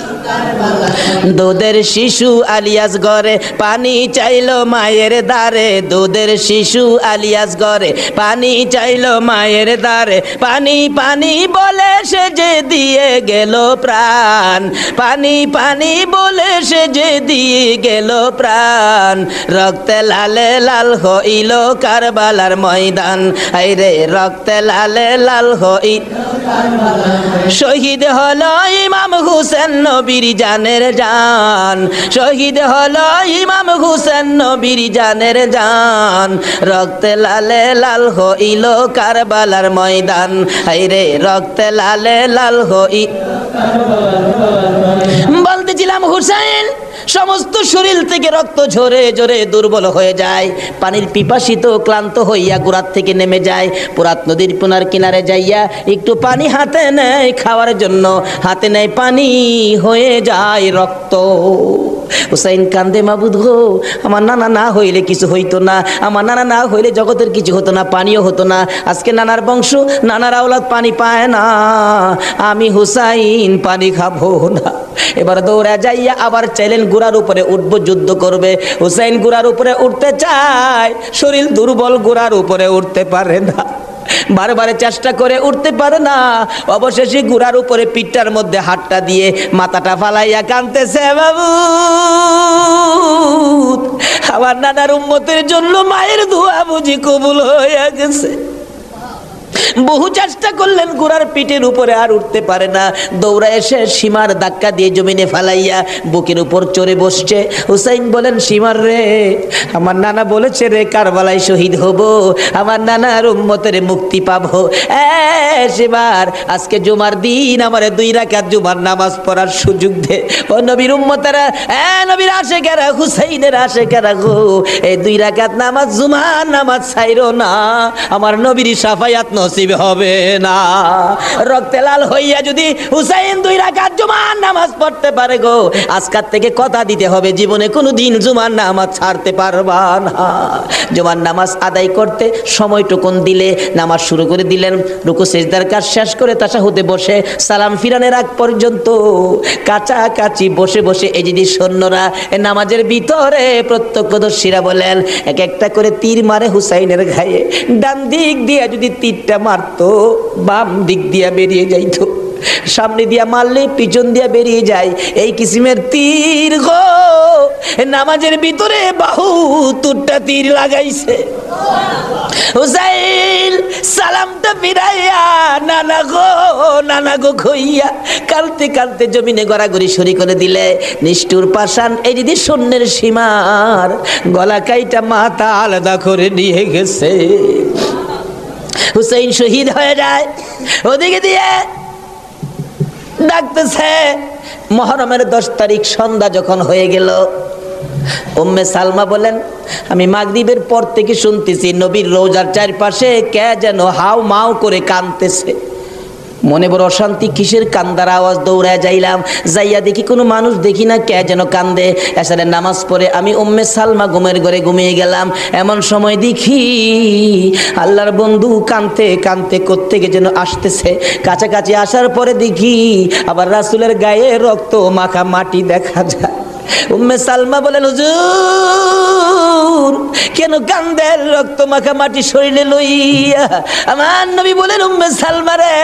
দুধের শিশু আলিয়াস ঘরে পানি চাইলো মায়ের দ্বারে, দুধের শিশু আলিয়াস ঘরে পানি চাইলো মায়ের দ্বারে, পানি পানি বলে সে যে দিয়ে গেল প্রাণ, পানি পানি বলে সে যে দিয়ে গেল প্রাণ, রক্তে লালে লাল হইল কারবালার ময়দান। হায়রে রক্তে লালে লাল হইল। শহীদ হলো ইমাম হুসেন নবীর জানের জান, শহীদ হলো ইমাম হুসেন নবীর জানের জান, রক্তে লালে লাল হইল কারবালার ময়দান। হায়রে রক্তে লালে লাল হইল। বলতেছিলাম হুসাইন সমস্ত শরীর থেকে রক্ত ঝরে ঝরে দুর্বল হয়ে যায়, পানির পিপাসিত ক্লান্ত হইয়া গোড়ার থেকে নেমে যায়, পুরাত নদীর পুনার কিনারে যাইয়া একটু পানি হাতে নেয় খাওয়ার জন্য, হাতে নেয় পানি হয়ে যায় রক্ত। হুসাইন কান্দে, মাবুদ গো আমার নানা না হইলে কিছু হইতো না, আমার নানা না হইলে জগতের কিছু হতো না, পানিও হতো না, আজকে নানার বংশ নানার আওলাদ পানি পায় না, আমি হুসাইন পানি খাবো না। এবার দৌড়া যাইয়া আবার চাইলেন গোড়ার উপরে উঠবো, যুদ্ধ করবে। হুসাইন গোড়ার উপরে উঠতে চায়, শরীর দুর্বল, গোড়ার উপরে উঠতে পারে না, বারবার চেষ্টা করে উঠতে পারে না, অবশেষে গোড়ার উপরে পিঠটার মধ্যে হাতটা দিয়ে মাথাটা ফালাইয়া কাঁদতেছে, বাবু আমার নানার উম্মতের জন্য মায়ের দোয়া বুঝি কবুল হয়ে গেছে। বহু চেষ্টা করলেন, গোড়ার পিঠের উপরে আর উঠতে পারে না, দৌড়া এসে সীমার ধাক্কা দিয়ে জমিনে ফালাইয়া বুকের উপর চড়ে বসছে। হুসাইন বলেন, সীমার রে আমার নানা বলেছে রে কারবালায় শহীদ হব, আমার নানার উম্মতের মুক্তি পাবো, সীমার আজকে জুমার দিন আমার 2 রাকাত জুমার নামাজ পড়ার সুযোগ দে। ও নবীর উম্মতেরা, নবীর আশেকেরা, হুসাইনের আশেকেরা গো, এই 2 রাকাত নামাজ জুমার নামাজ ছাইরো না, আমার নবীর শাফায়াত নসিব হবে না। রক্তে লাল হইয়া যদি হুসাইন 2 রাকাত জুমার নামাজ পড়তে পারে গো, আজকাল থেকে কথা দিতে হবে জীবনে কোনোদিন জুমার নামাজ ছাড়তে পারবা না। জুমার নামাজ আদায় করতে সময়টুকুন দিলে নামাজ শুরু করে দিলেন, রুকু সিজদার কাজ শেষ করে তাশাহুদে বসে সালাম ফিরানের আগ পর্যন্ত কাছাকাছি বসে বসে এজিদি সৈন্যরা নামাজের ভিতরে প্রত্যক্ষদর্শীরা বলেন এক একটা করে তীর মারে হুসাইনের গায়ে। ডান দিক দিয়ে যদি তীরটা মারতো বাম দিক দিয়া বেরিয়ে যাইতো, সামনে দিয়া মারলে পিছন দিয়া বেরিয়ে যায়, এই কিসিমের তীর গো নামাজের ভিতরে বাহুতুরটা তীর লাগাইছে। হুসাইন সালামটা ফিরাইয়া নানা গো কইয়া কালতে কালতে জমিনে গড়াগড়ি সরি করে দিলে। নিষ্ঠুর পাষাণ এই যদি সৈন্যের সীমার গলা কাইটা মাথা আলাদা করে নিয়ে গেছে। হুসাইন শহীদ হয়ে যায়। ওদিকে দিয়ে ডাকতেছে। মুহররমের 10 তারিখ সন্ধ্যা যখন হয়ে গেল, উম্মে সালমা বলেন আমি মাগরিবের পর থেকে শুনতেছি নবীর রওজার চারপাশে কে যেন হাউ মাউ করে কাঁদতেছে। মনে বড় অশান্তি, কিসের কান্দার আওয়াজ, দৌড়ায় যাইলাম, যাইয়া দেখি কোনো মানুষ দেখি না, কে যেন কান্দে। এসারে নামাজ পড়ে আমি উম্মে সালমা ঘুমের ঘরে ঘুমিয়ে গেলাম। এমন সময় দেখি আল্লাহর বন্ধু কাঁদতে কাঁদতে কোত্থেকে যেন আসতেছে। কাছাকাছি আসার পরে দেখি আবার রাসূলের গায়ে রক্ত মাখা মাটি দেখা যায়। উম্মে সালমা বলেন, হুজুর কেন কান্দেন রক্ত মাখা মাটি শরীরে লইয়া? আমার নবী বলেন, উম্মে সালমা রে,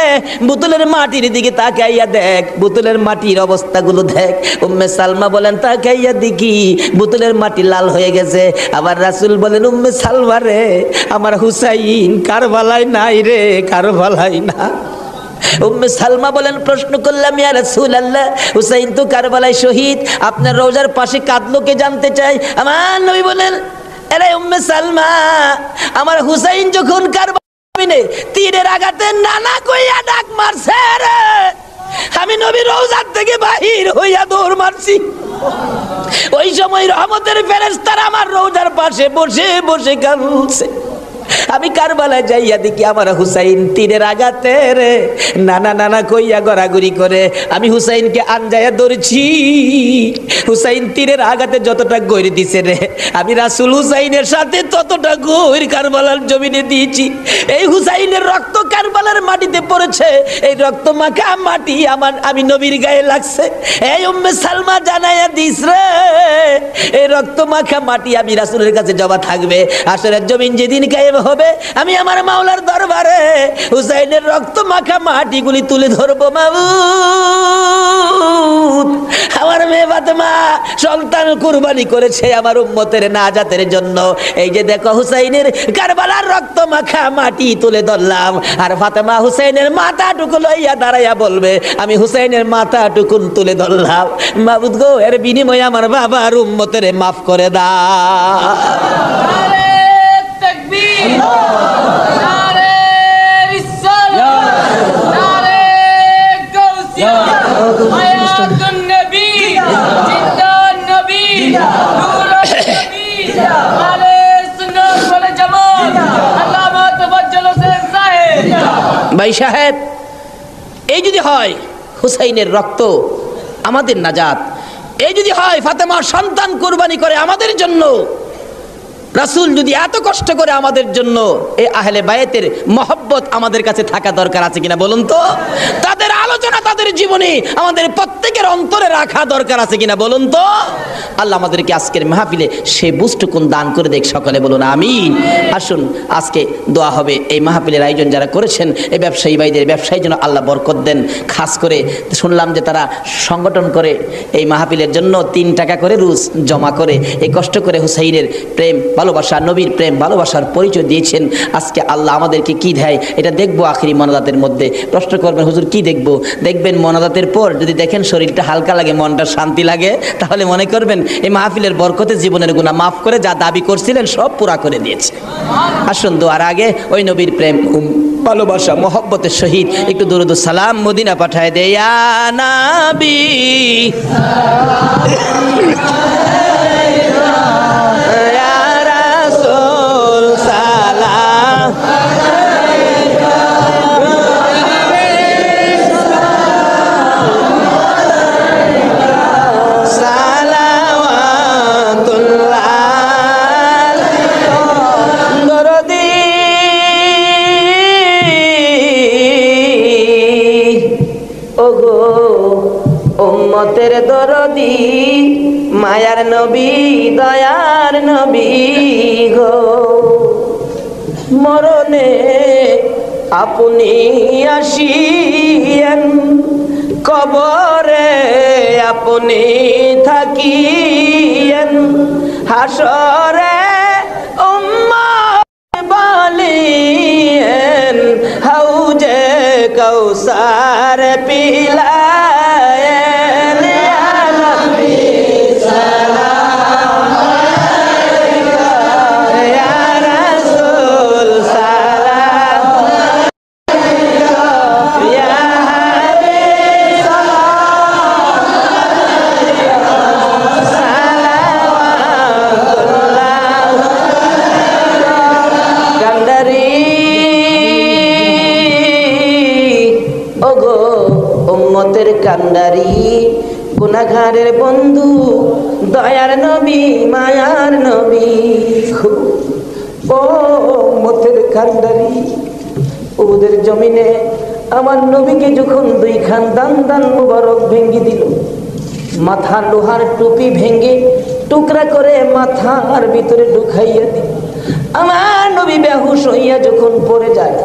বোতলের মাটির দিকে তাকাইয়া দেখ, বোতলের মাটির অবস্থাগুলো দেখ। উম্মে সালমা বলেন, তাকাইয়া দেখি বোতলের মাটি লাল হয়ে গেছে। আবার রাসূল বলেন, উম্মে সালমা রে, আমার হুসাইন কারবালায় নাই রে, কারবালায় না। উম্মে সালমা বলেন, প্রশ্ন করলাম, ইয়া রাসূলুল্লাহ, হুসাইন তো কারবালায় শহীদ, আপনার রওজার পাশে কাঁদলো কে জানতে চাই। আমার নবী বলেন, আরে উম্মে সালমা, আমার হুসাইন যখন কারবালায় তীরের আঘাতে নানা কইয়া ডাক মারছে রে, আমি নবী রওজার থেকে বাহির হইয়া দৌড় মারছি। ওই সময় রহমতের ফেরেশতারা আমার রওজার পাশে বসে বসে কাঁদছে। আমি কারবালায় যাইয়া দেখি আমার হুসাইন তীরের আঘাতে রে নানা নানা কইয়া গড়াগড়ি করে। আমি হুসাইনকে আনজায়া ধরছি। হুসাইন তীরের আঘাতে যতটা গড়ি দিছে রে, আমি রাসূল হুসাইনের সাথে ততটা গড় কারবালার জমিনে দিয়েছি। এই হুসাইনের রক্ত কারবালার মাটিতে পড়েছে, এই রক্ত মাখা মাটি আমি নবীর গায়ে লাগছে। এই উম্মে সালমা জানাইয়া দিস রে, এই রক্ত মাখা মাটি আমি রাসূলের কাছে জমা থাকবে। আসরের জমিন যেদিন গায়েব হবে, আমি আমার মাওলার দরবারে হুসাইনের রক্ত মাখা মাটিগুলি তুলে ধরবো। মাবুদ, আমার মেয়ে ফাতেমা সন্তান কুরবানি করেছে আমার উম্মতের নাজাতের জন্য। এই যে দেখো হুসাইনের কারবালার রক্ত মাখা মাটি তুলে ধরলাম। আর ফাতেমা হুসাইনের মাথাটুকু লইয়া দাঁড়াইয়া বলবে, আমি হুসাইনের মাথাটুকু তুলে ধরলাম। মাবুদ গো, এর বিনিময়ে আমার বাবার উম্মতের মাফ করে দাও। ভাই সাহেব, এই যদি হয় হুসাইনের রক্ত আমাদের নাজাত, এই যদি হয় ফাতেমার সন্তান কুরবানি করে আমাদের জন্য, রাসূল যদি এত কষ্ট করে আমাদের জন্য, এই আহলে বায়াতের মহব্বত আমাদের কাছে থাকা দরকার আছে কিনা বলুন তো? তাদের আলোচনা তাদের জীবনে আমাদের প্রত্যেকের অন্তরে রাখা দরকার আছে কিনা বলুন তো? আল্লাহ আমাদেরকে আজকের মাহফিলে সে বুঝটুকুন দান করে দেখ, সকলে বলুন আমিন। আসুন আজকে দোয়া হবে। এই মাহফিলের আয়োজন যারা করেছেন, এই ব্যবসায়ী ভাইদের ব্যবসায়ী যেন আল্লাহ বরকত দেন। খাস করে শুনলাম যে তারা সংগঠন করে এই মাহফিলের জন্য 3 টাকা করে রোজ জমা করে এই কষ্ট করে হুসাইনের প্রেম ভালোবাসা, নবীর প্রেম ভালোবাসার পরিচয় দিয়েছেন। আজকে আল্লাহ আমাদেরকে কি দেয় এটা দেখবো আখিরি মোনাজাতের মধ্যে। প্রশ্ন করবেন, হুজুর কি দেখবো? দেখবেন মোনাজাতের পর যদি দেখেন শরীরটা হালকা লাগে, মনটা শান্তি লাগে, তাহলে মনে করবেন এই মাহফিলের বরকতে জীবনের গুনাহ মাফ করে যা দাবি করছিলেন সব পুরা করে দিয়েছে। আসুন দোয়ার আগে ওই নবীর প্রেম ভালোবাসা মহব্বতের সহিত একটু দরুদ ও সালাম মদিনা পাঠায় দে। ইয়া নবী উম্মতের দরদি মায়ার নবী দয়ার নবী গো, মরণে আপনি আসিয়েন, কবরে আপনি থাকিয়েন, হাসরে উম্মত বলিয়েন, হাউজে কৌসার পিলা উম্মতের কান্ডারি গুনাহগারের বন্ধু দয়ার নবী মায়ার নবী ও উম্মতের কান্ডারি ওদের জমিনে আমার নবীকে যখন দুই খান দান মুবারক ভেঙে দিল মাথা লোহার টুপি ভেঙে টুকরা করে মাথার ভিতরে ঢুকাইয়া দিল আমার নবী বেহুশ হইয়া যখন পড়ে যায়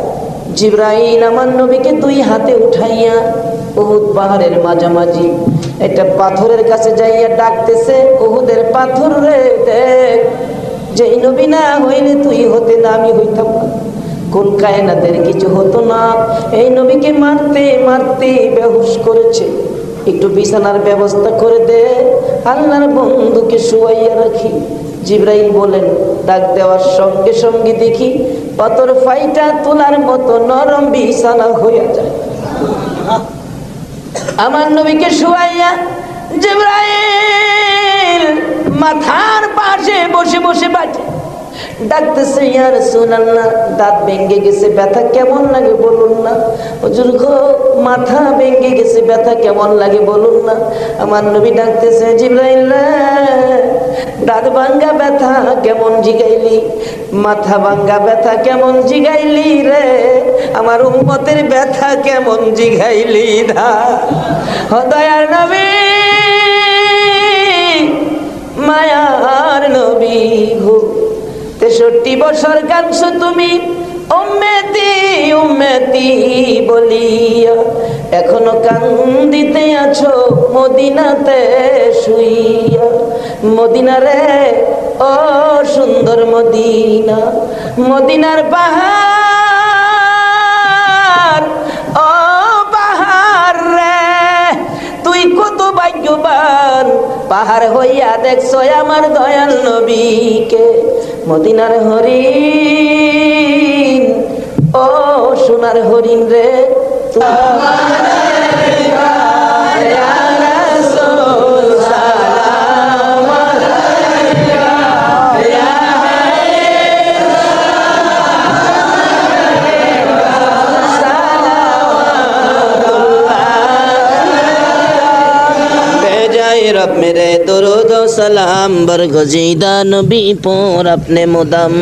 জিবরাইল আমার নবীকে দুই হাতে উঠাইয়া উহুদ পাহাড়ের মাঝামাঝি একটা পাথরের কাছে যাইয়া ডাকতেছে উহুদের পাথর রে দেখ যেই নবী না হইলে তুই হতে না আমি হইতাম না কোন কায়নাতের কিছু হতো না এই নবীকে মারতে মারতে বেহুশ করেছে একটু বিছানার ব্যবস্থা করে দে আল্লাহর বন্ধুকে শুয়াইয়া রাখি জিবরাইল বলেন ডাক দেওয়ার সঙ্গে সঙ্গে দেখি পাথর ফাইটা তোলার মতো নরম বিছানা হয়ে যায় আমার নবীকে শুয়াইয়া জিবরাইল মাথার পাশে বসে বসে বাজে ডাকতেছে ইয়া রাসূলুল্লাহ দাঁত ভেঙে গেছে ব্যথা কেমন লাগে বলুন না হুজুর গো মাথা ভেঙে গেছে ব্যথা কেমন লাগে বলুন না আমার নবী ডাকতেছে জিবরাইল দাঁত ভাঙা ব্যথা কেমন জিগাইলি মাথা ভাঙা ব্যথা কেমন জিগাইলি রে আমার উম্মতের ব্যথা কেমন জিগাইলি দা দয়ার নবী মায়ার নবী গো 63 বছর কাঁদছো তুমি উম্মতি উম্মতি বলিয়া এখনো কান্দিতে আছো মদিনাতে শুইয়া মদিনা রে ও সুন্দর মদিনা মদিনার পাহাড় ও পাহাড় রে তুই কত ভাগ্যবান পাহাড় হইয়া দেখছো আমার দয়াল নবীকে মদিনার হরিণ ও সোনার হরিণ রে रब मेरे दुरूद व सलाम बरगुज़ीदा नबी पर अपने मुदम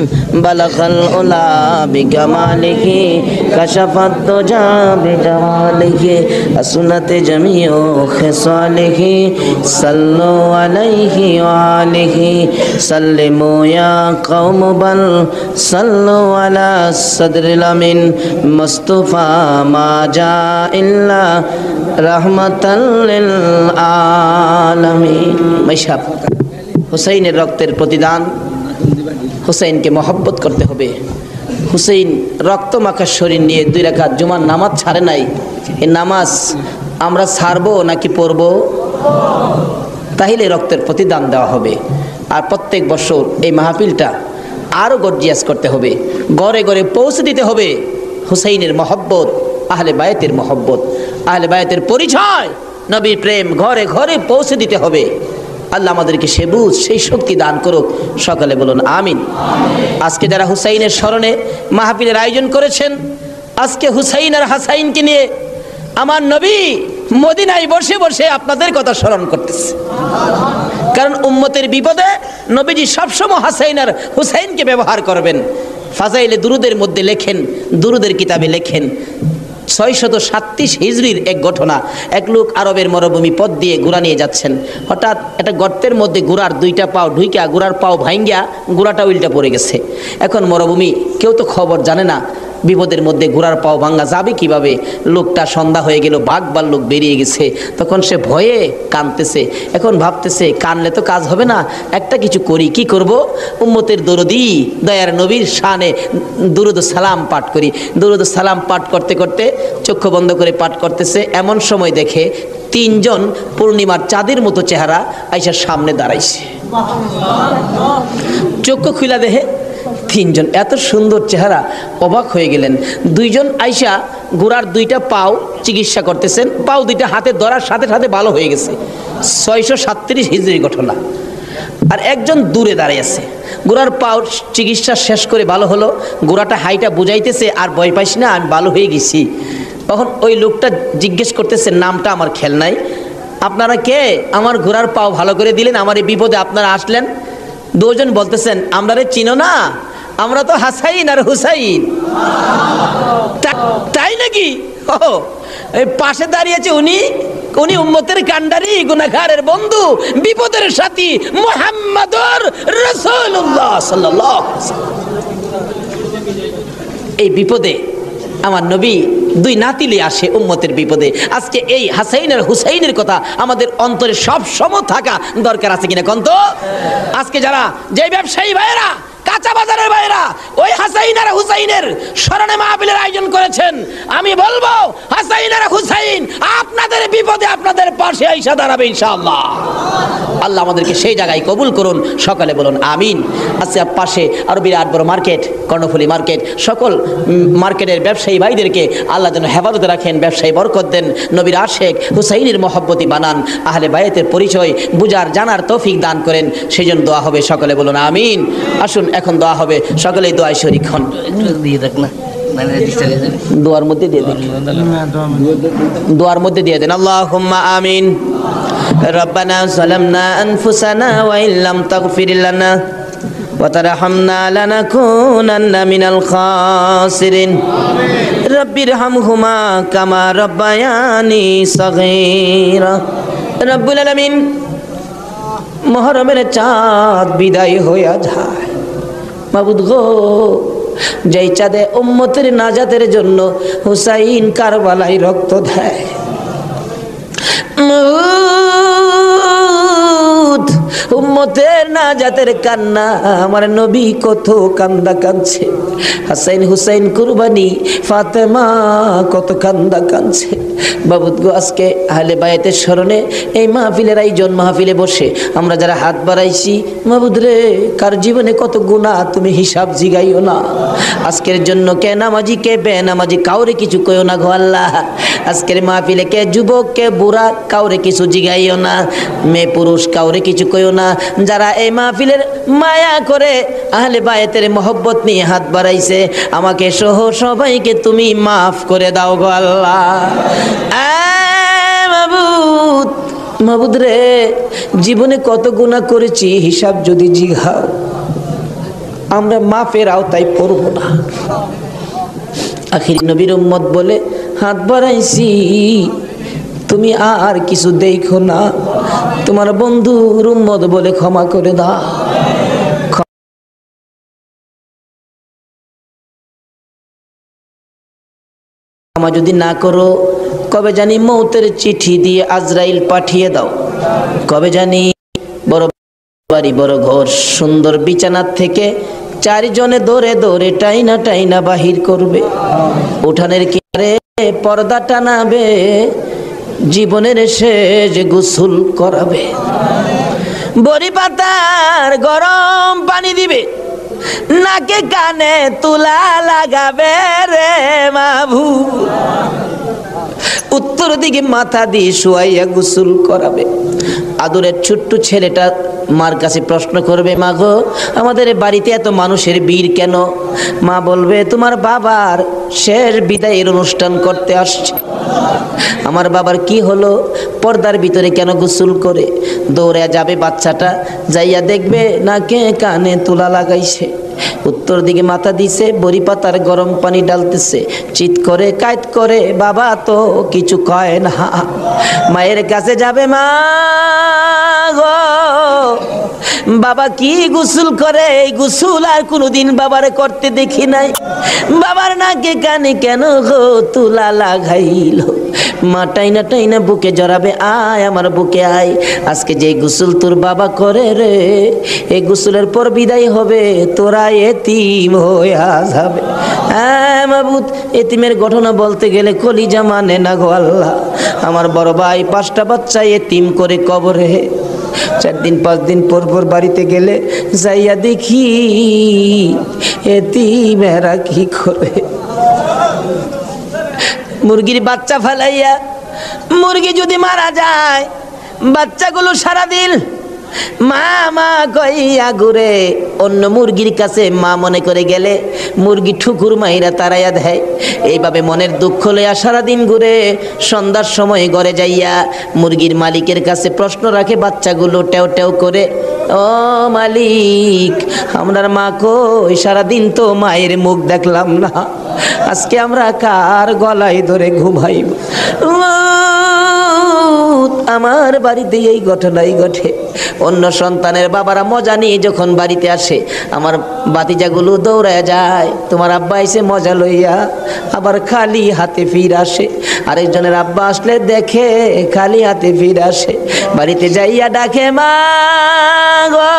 बलगल उला बिकमालिही कशफत दुजा बिजमालिही असनत जमीओ खिसालिही सल्लु अलैहि व आलिही सल्लिमू या कौम बल सल्लु अला सदरिल अमीन मुस्तफा मा जा इल्ला रहमतल लिल आलमीन मैशाब হুসাইনের রক্তের প্রতিদান হুসাইনকে মহব্বত করতে হবে হুসাইন রক্ত মাখা শরীর নিয়ে 2 রাকাত জুমার নামাজ ছাড়ে নাই এই নামাজ আমরা ছাড়বো নাকি পড়বো তাহলে রক্তের প্রতিদান দেওয়া হবে আর প্রত্যেক বছর এই মাহফিলটা আরো গর্জিয়াস করতে হবে ঘরে ঘরে পৌঁছে দিতে হবে হুসাইনের মহব্বত আহলে বায়াতের মহব্বত আহলে বায়াতের পরিচয় নবীর প্রেম ঘরে ঘরে পৌঁছে দিতে হবে আল্লাহ আমাদেরকে সে বুঝ সেই শক্তি দান করুক সকলে বলুন আমিন আজকে যারা হুসাইনের স্মরণে মাহফিলের আয়োজন করেছেন আজকে হুসাইন আর হাসাইনকে নিয়ে আমার নবী মদিনায় বসে বসে আপনাদের কথা স্মরণ করতেছে কারণ উম্মতের বিপদে নবীজি সবসময় হাসাইন আর হুসাইনকে ব্যবহার করবেন ফাজাইলে দুরুদের মধ্যে লেখেন দুরুদের কিতাবে লেখেন 637 হিজরির এক ঘটনা এক লোক আরবের মরুভূমি পথ দিয়ে ঘোড়া নিয়ে যাচ্ছেন হঠাৎ একটা গর্তের মধ্যে ঘোড়ার 2টা পাও ঢুইকা ঘোড়ার পাও ভাঙ্গিয়া ঘোড়াটা উল্টা পড়ে গেছে এখন মরুভূমি কেউ তো খবর জানে না বিপদের মধ্যে ঘোড়ার পাও ভাঙ্গা যাবে কিভাবে লোকটা সন্ধ্যা হয়ে গেল বাঘ ভাল্লুক বেরিয়ে গেছে তখন সে ভয়ে কাঁদতেছে এখন ভাবতেছে কানলে তো কাজ হবে না একটা কিছু করি কি করব উম্মতের দরদি দয়ার নবীর শানে দুরুদ সালাম পাঠ করি দুরুদ সালাম পাঠ করতে করতে চক্ষু বন্ধ করে পাঠ করতেছে এমন সময় দেখে 3 জন পূর্ণিমার চাঁদের মতো চেহারা আইসার সামনে দাঁড়াইছে চক্ষু খুলা দেখে 3 জন এত সুন্দর চেহারা অবাক হয়ে গেলেন 2 জন আইসা ঘোড়ার 2টা পাও চিকিৎসা করতেছেন পাও 2টা হাতে ধরার সাথে সাথে ভালো হয়ে গেছে 637 হিজরির ঘটনা আর একজন দূরে দাঁড়িয়ে আছে ঘোড়ার পাও চিকিৎসা শেষ করে ভালো হলো ঘোড়াটা হাইটা বুঝাইতেছে আর ভয় পাইস না আমি ভালো হয়ে গেছি তখন ওই লোকটা জিজ্ঞেস করতেছে, নামটা আমার খেয়াল নাই, আপনারা কে? আমার ঘোড়ার পাও ভালো করে দিলেন, আমার এই বিপদে আপনারা আসলেন। দুজন বলতেছেন, আমরা রে চিনো না, আমরা তো হাসাইন আর হুসাইন। তাই নাকি? ও এই পাশে দাঁড়িয়েছে উনি, উনি উম্মতের কান্ডারি, গুনাহগারের বন্ধু, বিপদের সাথী মুহাম্মাদুর রাসূলুল্লাহ সাল্লাল্লাহু আলাইহি ওয়াসাল্লাম। এই বিপদে আমার নবী দুই নাতিলে আসে উম্মতের বিপদে। আজকে এই হাসাইন আর হুসাইনের কথা আমাদের অন্তরে সব সময় থাকা দরকার আছে কিনা কোন তো? আজকে যারা যে ব্যবসায়ী ভাইয়েরা, কাঁচা বাজারের ভাইয়েরা ওই হাসাইন আর হুসাইনের স্মরণে মাহফিলের আয়োজন করেছেন, আমি বলবো হাসাইন আর হুসাইন আপনাদের বিপদে আপনাদের পাশে আইসা দাঁড়াবে ইনশাআল্লাহ। আল্লাহ আমাদেরকে সেই জায়গায় কবুল করুন, সকালে বলুন আমিন। আজকে পাশে আরো বিরাট বড় মার্কেট, কর্ণফুলী মার্কেট, সকল মার্কেটের ব্যবসায়ী ভাইদেরকে আল্লাহ যেন হেফাজতে রাখেন, ব্যবসায়ী বরকত দেন, নবীর আশেক হুসাইনের মহব্বতী বানান, আহলে বায়াতের পরিচয় বুঝার জানার তৌফিক দান করেন, সেই জন্য দোয়া হবে, সকলে বলুন আমিন। আসুন এখন দোয়া হবে, সকলেই দোয়ায় শরীক হন। দোয়ার মধ্যে দিয়ে দেন, দোয়ার মধ্যে দিয়ে দেন। আল্লাহুম্মা আমিন। রব্বানা যালামনা আনফুসানা ওয়া ইল্লাম তাগফির লানা ওয়া তারহামনা লানাকুনান্না মিনাল খাসিরিন। রব্বিরহামহুমা কামা রব্বায়ানি সাগীরা। রব্বুল আলামিন, মুহররমের চাঁদ বিদায় হইয়া যায়, মাবুদ গো, যেই চাঁদে উম্মতের নাজাতের জন্য হুসাইন কারবালায় রক্ত দেয়, উম্মতের নাজাতের কান্না আমার নবী কত কান্দা কাঁদছে, হাসাইন হুসাইন কুরবানি ফাতেমা কত কান্দা কাঁদছে। বাবুদ গো, আজকে আহলে বায়াতের স্মরণে এই মাহফিলের আয়োজন, মাহফিলে বসে আমরা যারা হাত বাড়াইছি, মাবুদ রে, কার জীবনে কত গুনাহ তুমি হিসাব জিগাইও না। আজকের জন্য কে নামাজি কে বেনামাজি কাউরে কিছু কইও না গো আল্লাহ। আজকের মাহফিলে কে যুবক কে বুড়া কাউরে কিছু জিগাইও না, মেয়ে পুরুষ কাউরে কিছু কইও না। যারা এই মাহফিলের মায়া করে আহলে বায়াতের মহব্বত নিয়ে হাত বাড়াইছে, আমাকে সহ সবাইকে তুমি মাফ করে দাও গো আল্লাহ। মাবুদ, মাবুদ রে, জীবনে কত গুনাহ করেছি হিসাব যদি জিগাও, আমরা মাফের আওতায় পড়ব না। আখির নবীর উম্মত বলে হাত বাড়াইছি, তুমি আর কিছু দেখো না, তোমার বন্ধুর উম্মত বলে ক্ষমা করে দাও। ক্ষমা যদি না করো, কবে জানি মৌতের চিঠি দিয়ে আজরাইল পাঠিয়ে দাও, কবে জানি বড় বাড়ি বড় ঘর সুন্দর বিছানার থেকে চারজনে দৌড়ে দৌড়ে টাইনা টাইনা বাহির করবে, উঠানের কিনারে পর্দা টানাবে, জীবনের শেষ গোসল করাবে, বড়ি পাতার গরম পানি দিবে, নাকে কানে তুলা লাগাবে রে মাবু, উত্তর দিকে মাথা দিয়ে শুয়াইয়া গোসল করাবে। আদরের ছোট্ট ছেলেটা মার কাছে প্রশ্ন করবে, মা গো, আমাদের বাড়িতে এত মানুষের ভিড় কেন? মা বলবে, তোমার বাবার শেষ বিদায়ের অনুষ্ঠান করতে আসছে। আমার বাবার কি হলো? পর্দার ভিতরে কেন গোসল করে? দৌড়ে যাবে বাচ্চাটা, যাইয়া দেখবে নাকে কানে তুলা লাগাইছে, উত্তর দিকে মাথা দিছে, বড়ি পাতার গরম পানি ডালতেছে, চিৎ করে কাইত করে, বাবা তো কিছু কয় না। মায়ের কাছে যাবে, মা গো, বাবা কি গোসল করে, এই গোসল আর কোনোদিন বাবারে করতে দেখি নাই, বাবার নাকে কানে কেন গো তুলা লাগাইল? মা টাইনা টাইনা বুকে জড়াবে, আয় আমার বুকে আয়, আজকে যে গোসল তোর বাবা করে রে, এই গোসলের পর বিদায় হবে, তোরা এতিম হইয়া যাবে। হ্যাঁ মাবুদ, এতিমের ঘটনা বলতে গেলে কলিজা মানে না গো আল্লাহ। আমার বড় ভাই 5টা বাচ্চা এতিম করে কবরে, 4 দিন 5 দিন পর পর বাড়িতে গেলে যাইয়া দেখি এতিমেরা কি করে। মুরগির বাচ্চা ফেলাইয়া, মুরগি যদি মারা যায়, বাচ্চাগুলো সারাদিন মা মা কইয়া ঘুরে, অন্য মুরগির কাছে মা মনে করে গেলে মুরগি ঠুকুর মাইরা তারাইয়া দেয়। এইভাবে মনের দুঃখ লইয়া সারাদিন ঘুরে সন্ধ্যার সময় ঘরে যাইয়া মুরগির মালিকের কাছে প্রশ্ন রাখে বাচ্চাগুলো টেও টেও করে, ও মালিক, আমরার মা কই? সারাদিন তো মায়ের মুখ দেখলাম না, আজকে আমরা কার গলায় ধরে ঘুমাইব? আমার বাড়িতে এই ঘটনাই ঘটে। অন্য সন্তানের বাবারা মজা নিয়ে যখন বাড়িতে আসে, আমার বাতিজাগুলো দৌড়ায় যায়, তোমার আব্বা এসে মজা লইয়া, আবার খালি হাতে ফিরে আসে। আরেকজনের আব্বা আসলে দেখে খালি হাতে ফিরে আসে, বাড়িতে যাইয়া ডাকে, মা গো,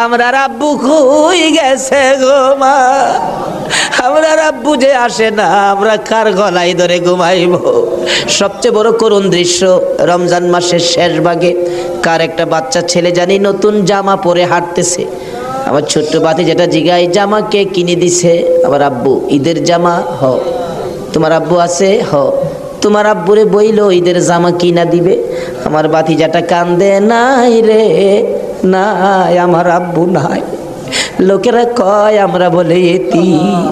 আমরা আব্বু কই গেছে গো মা, আমরা আব্বু যে আসে না, আমরা কার গলায় ধরে ঘুমাইব? সবচেয়ে বড় করুণ দৃশ্য, রমজান মাসের শেষ ভাগে কার একটা বাচ্চা ছেলে জানি নতুন জামা পরে হাঁটতেছে। আমার ছোট্ট বাতি যেটা জিগাই, জামা কে কিনে দিছে? আমার আব্বু। ঈদের জামা? হ। তোমার আব্বু আছে? হ। তোমার আব্বুরে বইলো ঈদের জামা কিনা দিবে। আমার বাতি যেটা কান্দে, নাই রে নাই, আমার আব্বু নাই। লোকেরা কয় আমরা বলে এতিম।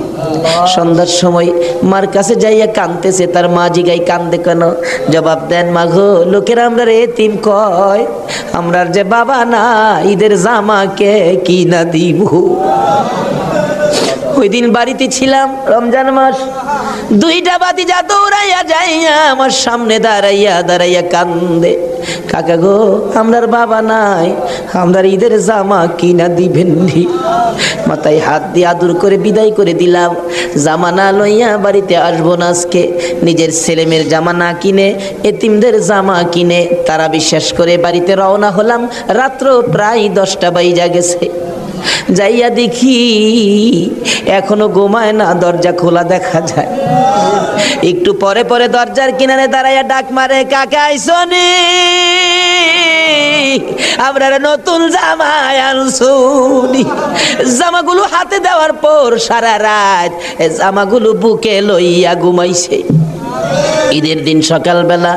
সন্ধ্যার সময় মার কাছে যাইয়া কাঁদতেছে, তার মা জিগাই কান্দে কেন? জবাব দেন, মা গো, লোকেরা আমরা এতিম কয়, আমরার যে বাবা না, ঈদের জামা কে কিনা দিব? ওই দিন বাড়িতে ছিলাম, রমজান মাস, দুইটা বাতিজা দৌড়াইয়া যাইয়া আমার সামনে দাঁড়াইয়া দাঁড়াইয়া কান্দে, কাকা গো, আমরার বাবা নাই, আমরার ঈদের জামা কিনা দিবেন? মাথায় হাত দিয়ে আদর করে বিদায় করে দিলাম। জামা না লইয়া বাড়িতে আসবো না আজকে। নিজের ছেলেমেয়ের জামা না কিনে এতিমদের জামা কিনে তারা বিশ্বাস করে বাড়িতে রওনা হলাম। রাত্র প্রায় 10টা বাজে গেছে। যাইয়া দেখি এখনো ঘুমায় না, দরজা খোলা দেখা যায়। একটু পরে পরে দরজার কিনারে দাঁড়াইয়া ডাক মারে, কাকা আইসনি, আমরা নতুন জামা আনছুনি। জামাগুলো হাতে দেওয়ার পর সারা রাত জামাগুলো বুকে লইয়া ঘুমাইছে। ঈদের দিন সকালবেলা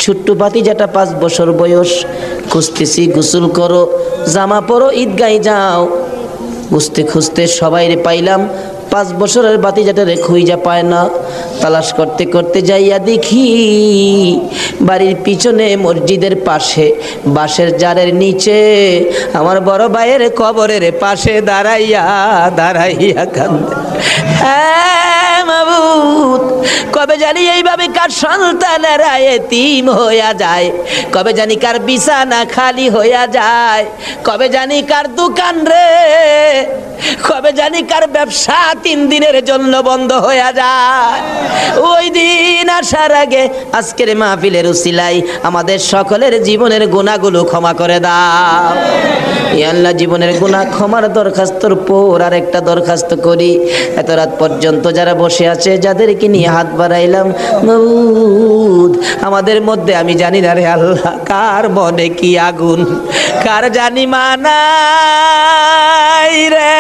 ছোট্ট ভাতিজাটা 5 বছর বয়স, খুঁজতেছি, গোসল করো, জামা পরো, ঈদগায় যাও। খুঁজতে খুঁজতে সবাইরে পাইলাম, 5 বছরের ভাতিজাটারে খুঁজা পায় না। তালাশ করতে করতে যাইয়া দেখি বাড়ির পিছনে মসজিদের পাশে বাঁশের জারের নিচে আমার বড় ভাইয়ের কবরের পাশে দাঁড়াইয়া দাঁড়াইয়া কান্দে। হ্যাঁ মাবুদ, কবে জানি এইভাবে কার সন্তানেরা এতিম হইয়া যায়, কবে জানি কার বিছানা খালি হইয়া যায়, কবে জানি কার দোকান রে, কবে জানি কার ব্যবসা 3 দিনের জন্য বন্ধ হইয়া যায়। ওই দিন আসার আগে আজকের মাহফিলের উসিলাই আমাদের সকলের জীবনের গুনাহগুলো ক্ষমা করে দাও। ইয়া আল্লাহ, জীবনের গুনাহ ক্ষমার দরখাস্তর পর আর একটা দরখাস্ত করি। এত রাত পর্যন্ত যারা বসে আছে, যাদেরকে নিয়ে হাত বাড়াইলাম, মাবুদ, আমাদের মধ্যে আমি জানি না রে আল্লাহ, কার মনে কি আগুন, কার জানি মানাই রে।